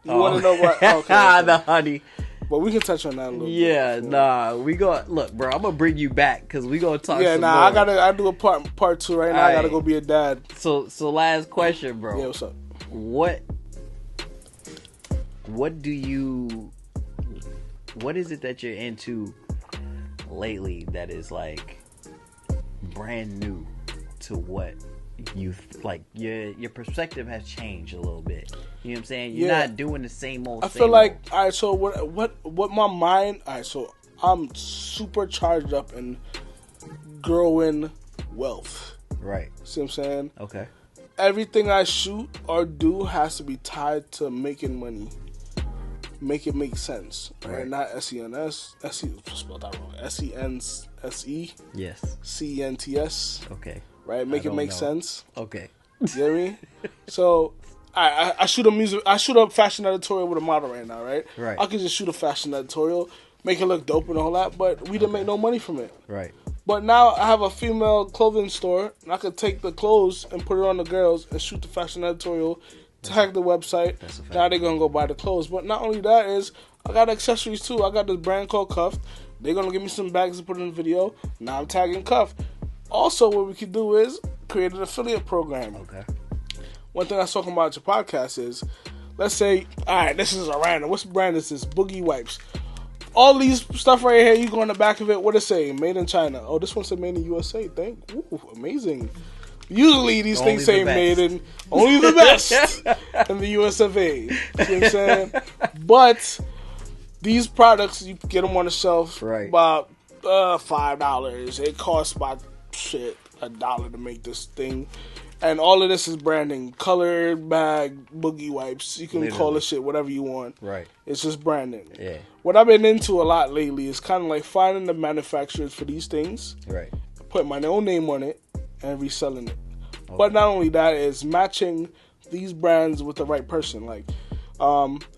You want to know what? Okay. The honey. But we can touch on that a little bit. Yeah, nah. We go. Look, bro. I'm gonna bring you back because we gonna talk. Yeah, some nah. more. I do a part 2 right now. I gotta go be a dad. So last question, bro. Yeah, what's up? What is it that you're into lately that is like brand new to what you like? Your perspective has changed a little bit. You know what I'm saying? You're not doing the same old. I feel like all right. So what my mind? All right. So I'm super charged up in growing wealth. Right. See what I'm saying? Okay. Everything I shoot or do has to be tied to making money. Make it make sense. Right? Not SENS. Spelled that wrong. SENSE. Yes. CENTS. Okay. Right? Make it make sense. Okay. You know what I mean? So I shoot a fashion editorial with a model right now, right? Right. I could just shoot a fashion editorial, make it look dope and all that, but we didn't make no money from it. Right. But now I have a female clothing store, and I could take the clothes and put it on the girls and shoot the fashion editorial, tag the website. Now they're gonna go buy the clothes. But not only that is, I got accessories too. I got this brand called Cuff. They're gonna give me some bags to put in the video. Now I'm tagging Cuff. Also, what we could do is create an affiliate program. Okay. One thing I was talking about your podcast is, let's say, all right, this is a random. What's brand is this? Boogie Wipes. All these stuff right here, you go on the back of it, what it say? Made in China. Oh, this one said made in USA. Ooh, amazing. Usually these Only things say made in, only the best in the US of A. See what I'm saying? But these products, you get them on the shelf about $5. It costs about $1 to make this thing. And all of this is branding. Colored bag, Boogie Wipes. You can call this shit whatever you want. Right. It's just branding. Yeah. What I've been into a lot lately is kind of like finding the manufacturers for these things. Right. Putting my own name on it and reselling it. Okay. But not only that, is matching these brands with the right person. Like,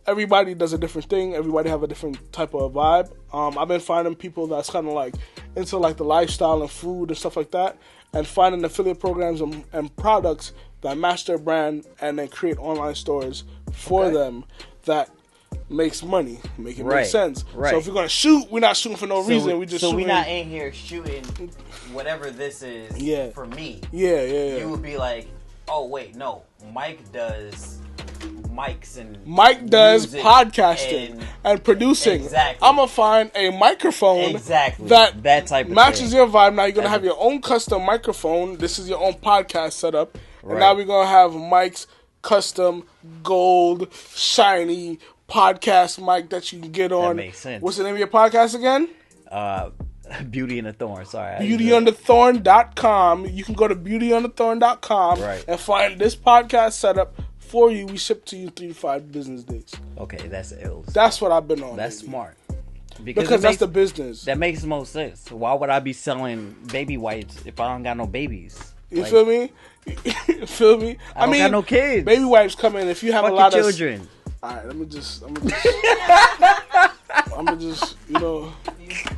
everybody does a different thing. Everybody have a different type of vibe. I've been finding people that's kind of like into like the lifestyle and food and stuff like that. And finding affiliate programs and products that match their brand and then create online stores for them that makes money, make it make sense. Right. So if we're gonna shoot, we're not shooting for no reason. We're not in here shooting whatever this is for me. Yeah. You would be like, oh wait, no, Mike does podcasting and producing. Exactly. I'm gonna find a microphone that type of matches thing. your vibe. Now you're gonna have your own custom microphone. This is your own podcast setup. And now we're gonna have Mike's custom gold shiny podcast mic that you can get on. That makes sense. What's the name of your podcast again? Beauty and the Thorn. Sorry. BeautyOnTheThorn.com. You can go to BeautyOnTheThorn.com and find this podcast setup for you. We ship to you 3 to 5 business days. Okay, that's ill. That's what I've been on. That's smart. Because that's the business. That makes the most sense. Why would I be selling baby wipes if I don't got no babies? You feel me? You feel me? I mean, got no kids. Baby wipes come in if you have a lot of children. All right, I'm gonna just,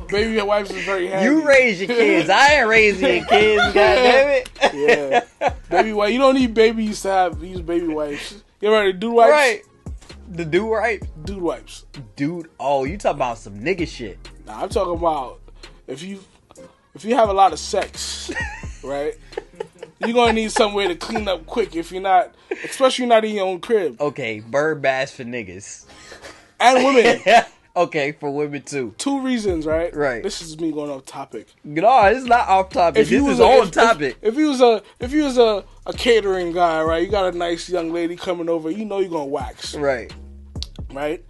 baby wipes is very handy. You raise your kids. I ain't raising your kids. God damn it. Yeah, baby wipe. You don't need babies to use baby wipes. You ever heard of dude wipes? Right. The dude wipes. Dude wipes. Dude. Oh, you talking about some nigga shit? Nah, I'm talking about if you have a lot of sex, right? You're gonna need somewhere to clean up quick if you're not, especially not in your own crib. Okay, bird baths for niggas. And women. Okay, for women too. 2 reasons, right? Right. This is me going off topic. No, it's not off topic. This is on topic. If you was a catering guy, right? You got a nice young lady coming over. You know you're gonna wax. Right. Right.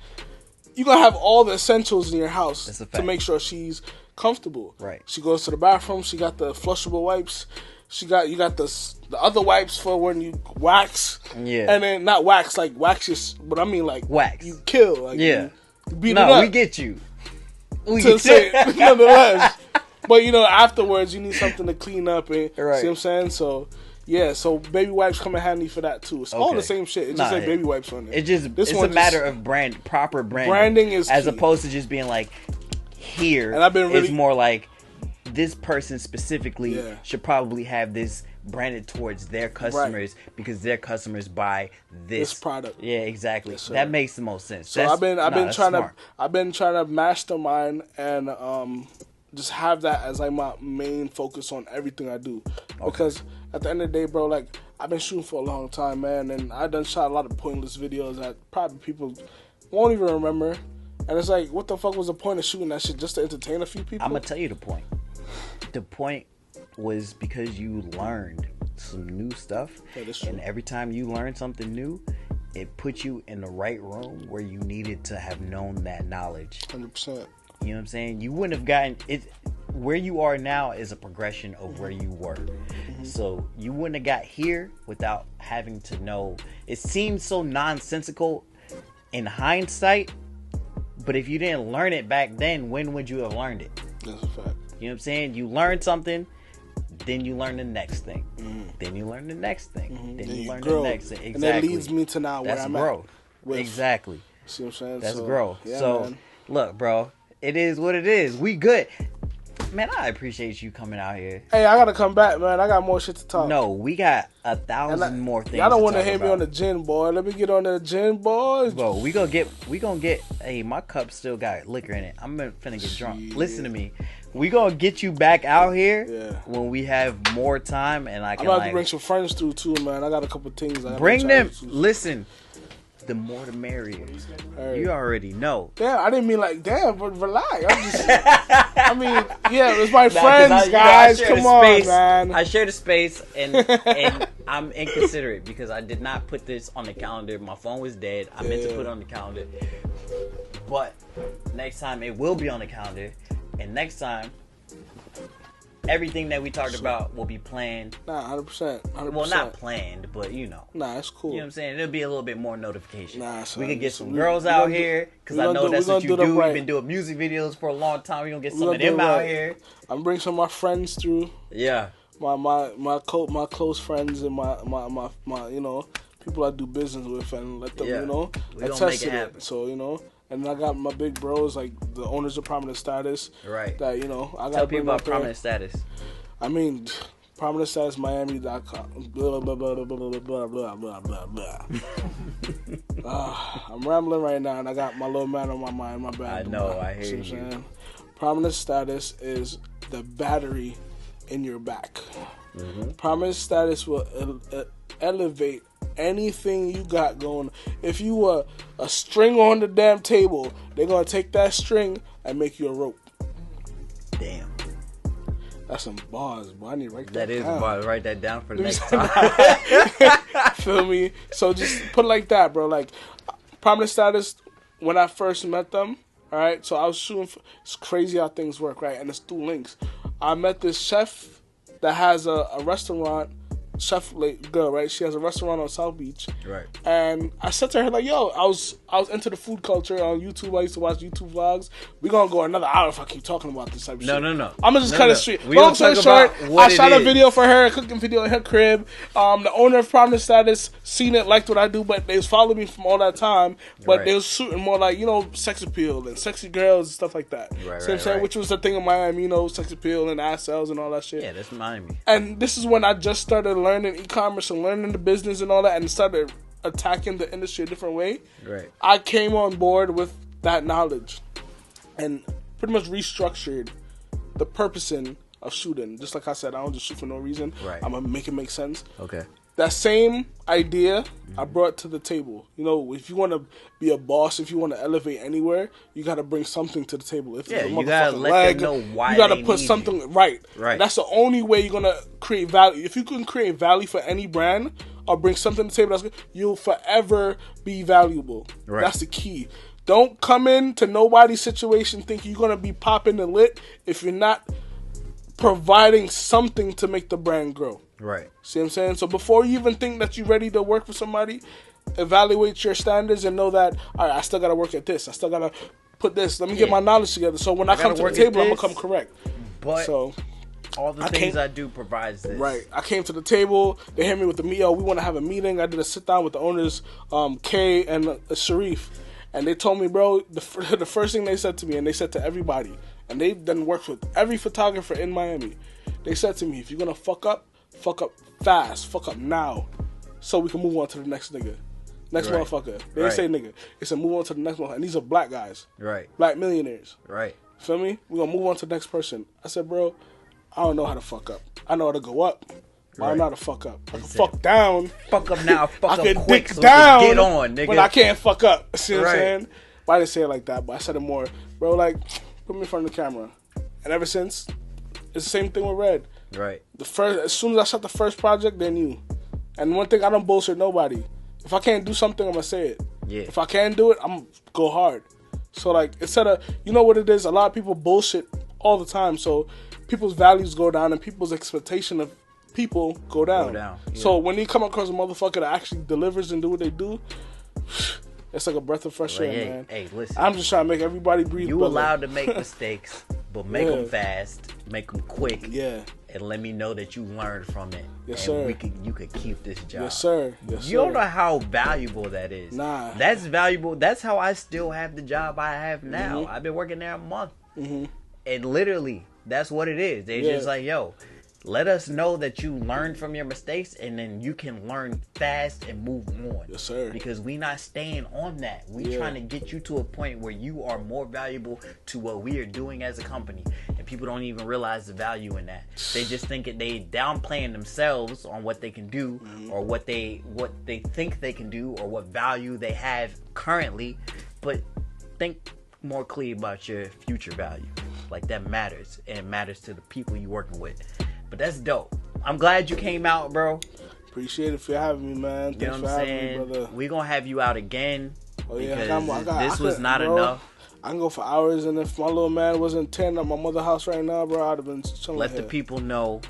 You're gonna have all the essentials in your house to make sure she's comfortable. Right. She goes to the bathroom. She got the flushable wipes. You got the other wipes for when you wax. Yeah. And then not wax like wax just, but I mean like wax. You kill. Like yeah. You beat it up. We get you. to say nonetheless. But afterwards you need something to clean up and see what I'm saying. So yeah, so baby wipes come in handy for that too. It's all the same shit. It just say baby wipes on it. It's a matter of proper branding. Branding is as key. Opposed to just being like here. And I've been it's more like this person specifically should probably have this branded towards their customers because their customers buy this product. Yeah, exactly. Yes, that makes the most sense. So I've been trying to mastermind and just have that as like my main focus on everything I do. Because at the end of the day, bro, like I've been shooting for a long time, man, and I done shot a lot of pointless videos that probably people won't even remember. And it's like, what the fuck was the point of shooting that shit just to entertain a few people? I'm gonna tell you the point. The point was because you learned some new stuff, and every time you learn something new, it put you in the right room where you needed to have known that knowledge. 100%. You know what I'm saying? You wouldn't have gotten it. Where you are now is a progression of where you were. Mm-hmm. So you wouldn't have got here without having to know. It seems so nonsensical in hindsight, but if you didn't learn it back then, when would you have learned it? That's a fact. You know what I'm saying? You learn something, then you learn the next thing. Mm-hmm. Then you learn the next thing. Mm-hmm. Then you learn the next thing. Exactly. And that leads me to now where I'm growth. At. Exactly. See what I'm saying? That's growth. Yeah, so, man. Look, bro. It is what it is. We good. Man, I appreciate you coming out here. Hey, I gotta come back, man. I got more shit to talk. No, we got 1,000 more things. Y'all don't want to hear me on the gin, boy. Let me get on the gin, boys. Bro, we gonna get. Hey, my cup still got liquor in it. I'm finna get drunk. Listen to me. We gonna get you back out here when we have more time, and I can. I'm about to bring some friends through too, man. I got a couple things. Bring them. Listen. The more the merrier. You already know. Damn, I didn't mean like damn, but relax. I'm just. I mean, yeah, it's my friends, guys. Come on, man. I share the space, and I'm inconsiderate because I did not put this on the calendar. My phone was dead. I meant to put it on the calendar, but next time it will be on the calendar, and next time. Everything that we talked about will be planned. Nah, 100%. Well, not planned, but you know. Nah, it's cool. You know what I'm saying? It'll be a little bit more notification. Nah, we can get some girls out here, because I know that's what you do. You've been doing music videos for a long time. We're going to get some of them out here. I'm going to bring some of my friends through. Yeah. My close friends and my people I do business with and let them, attest to it. So, and I got my big bros, like the owners of Prominent Status. Right. That, I got Tell people about Prominent Status. I mean, Prominent Status Miami.com. Blah, blah, blah, blah, blah, blah, blah, blah, blah, blah. I'm rambling right now, and I got my little man on my mind. My bad. I know, I hear you. Saying? Prominent Status is the battery in your back. Mm-hmm. Prominent Status will elevate anything you got going. If you were a string on the damn table, they're gonna take that string and make you a rope. Damn, that's some bars, boy. I need to write that down. That is bars. Write that down for the next time. Feel me? So just put it like that, bro. Like Prominent Status, when I first met them, all right. So I was shooting. It's crazy how things work, right? And it's through links. I met this chef that has a restaurant. Chef girl, right? She has a restaurant on South Beach. Right. And I said to her, like, yo, I was into the food culture on YouTube. I used to watch YouTube vlogs. We're going to go another hour if I keep talking about this type of shit. No. I'm going to just cut it straight. Long story short, I shot a video for her, a cooking video in her crib. The owner of Prominent Status seen it, liked what I do, but they was following me from all that time. But they was shooting more like, sex appeal and sexy girls and stuff like that. Right. Which was the thing in Miami, sex appeal and ass sales and all that shit. Yeah, that's Miami. And this is when I just started learning e-commerce and learning the business and all that, and started attacking the industry a different way. Right. I came on board with that knowledge and pretty much restructured the purposing of shooting. Just like I said, I don't just shoot for no reason. Right. I'm gonna make it make sense. Okay. That same idea I brought to the table. If you want to be a boss, if you want to elevate anywhere, you got to bring something to the table. If you got to let them know why you got to put something you. Right. That's the only way you're going to create value. If you can create value for any brand or bring something to the table, that's good, you'll forever be valuable. Right. That's the key. Don't come into nobody's situation thinking you're going to be popping the lit if you're not providing something to make the brand grow. Right. See what I'm saying? So before you even think that you're ready to work for somebody, evaluate your standards and know that, all right, I still got to work at this. I still got to put this. Let me get my knowledge together. So when I come to the table, I'm gonna come correct. But so all the things I do provides this. Right. I came to the table. They hit me with the meal. We want to have a meeting. I did a sit down with the owners, Kay and Sharif, and they told me, bro, the first thing they said to me, and they said to everybody, and they've done worked with every photographer in Miami. They said to me, if you're gonna fuck up fast, fuck up now, so we can move on to the next nigga. Next motherfucker. They didn't say nigga. They said move on to the next one. And these are black guys. Right. Black millionaires. Right. Feel me? We're going to move on to the next person. I said, bro, I don't know how to fuck up. I know how to go up. But I don't know how to fuck up. I can fuck down. Fuck up now. Fuck up quick so down, we can get on, nigga. But I can't fuck up. See what I'm saying? But I didn't say it like that. But I said it more. Bro, like, put me in front of the camera. And ever since, it's the same thing with Red. Right. As soon as I shot the first project, they knew. And one thing, I don't bullshit nobody. If I can't do something, I'm going to say it. Yeah. If I can't do it, I'm going to go hard. So, like, instead of, you know what it is? A lot of people bullshit all the time. So, people's values go down and people's expectation of people go down. Yeah. So, when you come across a motherfucker that actually delivers and do what they do, it's like a breath of fresh air, man. Hey, listen. I'm just trying to make everybody breathe. You allowed to make mistakes, but make them fast, make them quick. Yeah. And let me know that you learned from it. Yes, and sir. You could keep this job. Yes, sir. Yes, you don't know how valuable that is. Nah. That's valuable. That's how I still have the job I have now. Mm-hmm. I've been working there a month. Mm-hmm. And literally, that's what it is. They're just like, yo, let us know that you learned from your mistakes, and then you can learn fast and move on. Yes, sir. Because we not staying on that. We trying to get you to a point where you are more valuable to what we are doing as a company. And people don't even realize the value in that. They just think they downplaying themselves on what they can do, or what they think they can do, or what value they have currently. But think more clear about your future value. Like, that matters, and it matters to the people you're working with. But that's dope. I'm glad you came out, bro. Appreciate it for having me, man. Thanks for having me, brother. We're going to have you out again. Oh, yeah. This was not enough. I can go for hours, and if my little man wasn't tearing up my mother's house right now, bro, I'd have been chilling. Let the people know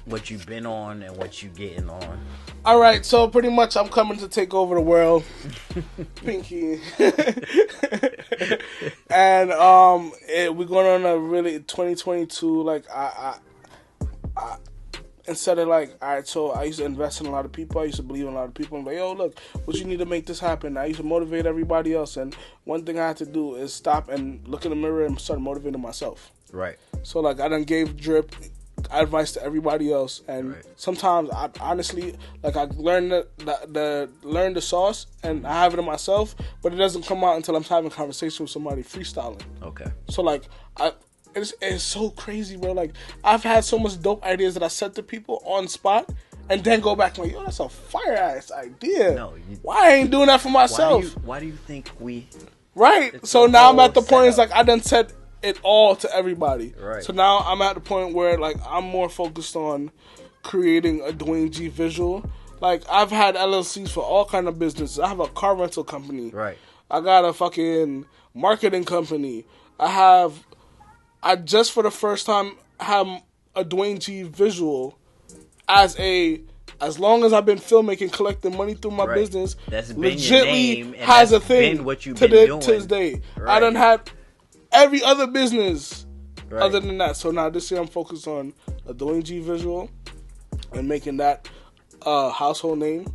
what you've been on and what you getting on. All right, so pretty much I'm coming to take over the world. Pinky. And we're going on a really 2022, like, I instead of like, all right, so I used to invest in a lot of people. I used to believe in a lot of people. I'm like, yo, look, what you need to make this happen. I used to motivate everybody else. And one thing I had to do is stop and look in the mirror and start motivating myself. Right. So, like, I done gave drip advice to everybody else. And sometimes, I honestly, like, I learned the sauce and I have it in myself, but it doesn't come out until I'm having a conversation with somebody freestyling. Okay. So, like, it's so crazy, bro. Like, I've had so much dope ideas that I said to people on spot, and then go back and like, yo, that's a fire ass idea. No, why I ain't doing that for myself? Why do you think we? Right. So now I'm at the point. It's like I done said it all to everybody. Right. So now I'm at the point where like I'm more focused on creating a Duane G visual. Like, I've had LLCs for all kind of businesses. I have a car rental company. Right. I got a fucking marketing company. I just for the first time have a Duane G visual as long as I've been filmmaking, collecting money through my business. That's been legitly your name, and has that's a thing been what you've been doing. To this day. Right. I done had every other business other than that. So now this year I'm focused on a Duane G visual and making that household name.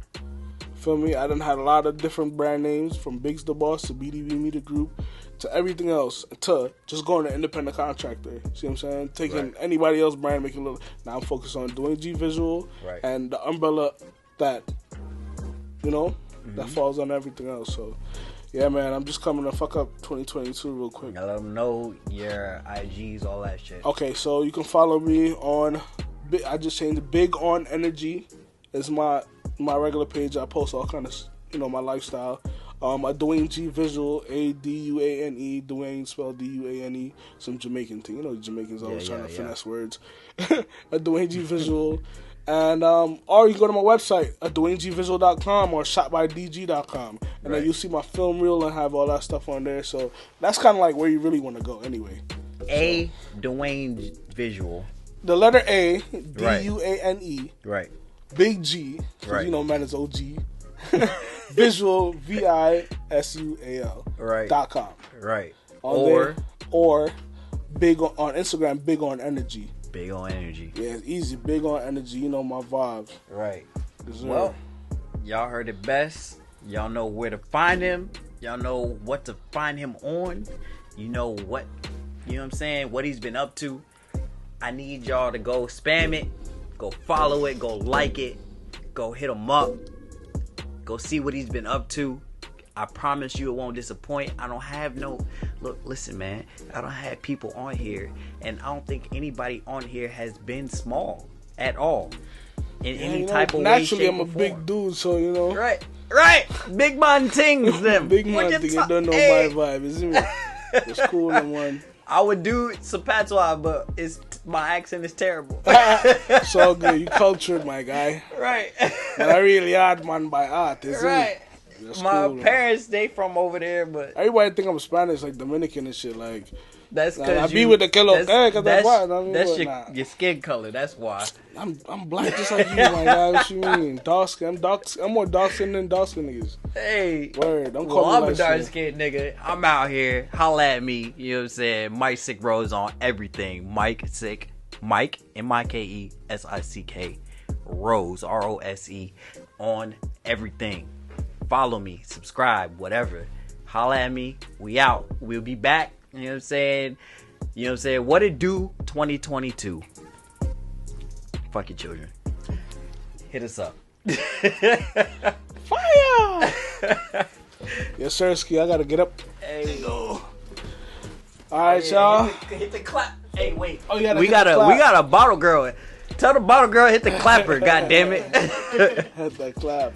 Feel me? I done had a lot of different brand names, from Biggs the Boss to BDB Media Group to everything else, to just going to independent contractor. See what I'm saying? Taking anybody else's brand, making a little. Now I'm focused on Duane G visual and the umbrella that, that falls on everything else. So, yeah, man, I'm just coming to fuck up 2022 real quick. Now let them know your IGs, all that shit. Okay, so you can follow me on. I just changed Big On Energy. It's my regular page. I post all kind of my lifestyle. A Duane G visual, ADUANE, Duane spelled DUANE, some Jamaican thing. Jamaicans always trying to finesse words. A Duane G visual. And or you can go to my website, DuaneGvisual.com or shotbydg.com. And then you'll see my film reel and have all that stuff on there. So that's kind of like where you really want to go anyway. Duane Visual. The letter A, DUANE. Right. Big G. Right. Man is OG. Visual VISUAL Right. .com. Right. Or big on Instagram, big on energy. Big on energy. Yeah, it's easy. Big on energy. You know my vibes. Right. Yes, Well, y'all heard it best. Y'all know where to find him. Y'all know what to find him on. You know what, you know what I'm saying? What he's been up to. I need y'all to go spam it. Go follow it. Go like it. Go hit him up. Go see what he's been up to. I promise you it won't disappoint. I don't have no... Look, listen, man. I don't have people on here. And I don't think anybody on here has been small at all. In any type of way, naturally, shape, I'm a or form. big dude, so you know. Right. Big man things, them. Big man thing, you don't know my vibe, isn't it? It's cool, man. I would do some patois, but my accent is terrible. It's all good. You cultured, my guy. Right. But I really hard man by art, isn't Right. it? That's My cool, parents, they from over there, but everybody think I'm Spanish, like Dominican and shit. Like that's I because be with the kilo. That's your skin color. That's why. I'm black just like you, my guy. What you mean? Dark skin. I'm more dark skin than dark skin niggas. Hey. Word. Don't call me I'm a like dark shit. skinned nigga. I'm out here. Holla at me. You know what I'm saying? Mike Sick Rose on everything. Mike Sick. Mike MIKESICK Rose ROSE on everything. Follow me, subscribe, whatever. Holla at me. We out. We'll be back. You know what I'm saying? You know what I'm saying? What it do 2022. Fuck your children. Hit us up. Fire! Yes, sir, Ski. I gotta get up. Hey, All right, y'all. Hit the clap. Hey, wait. Oh, we got a bottle girl. Tell the bottle girl hit the clapper. God damn it. Hit that clap.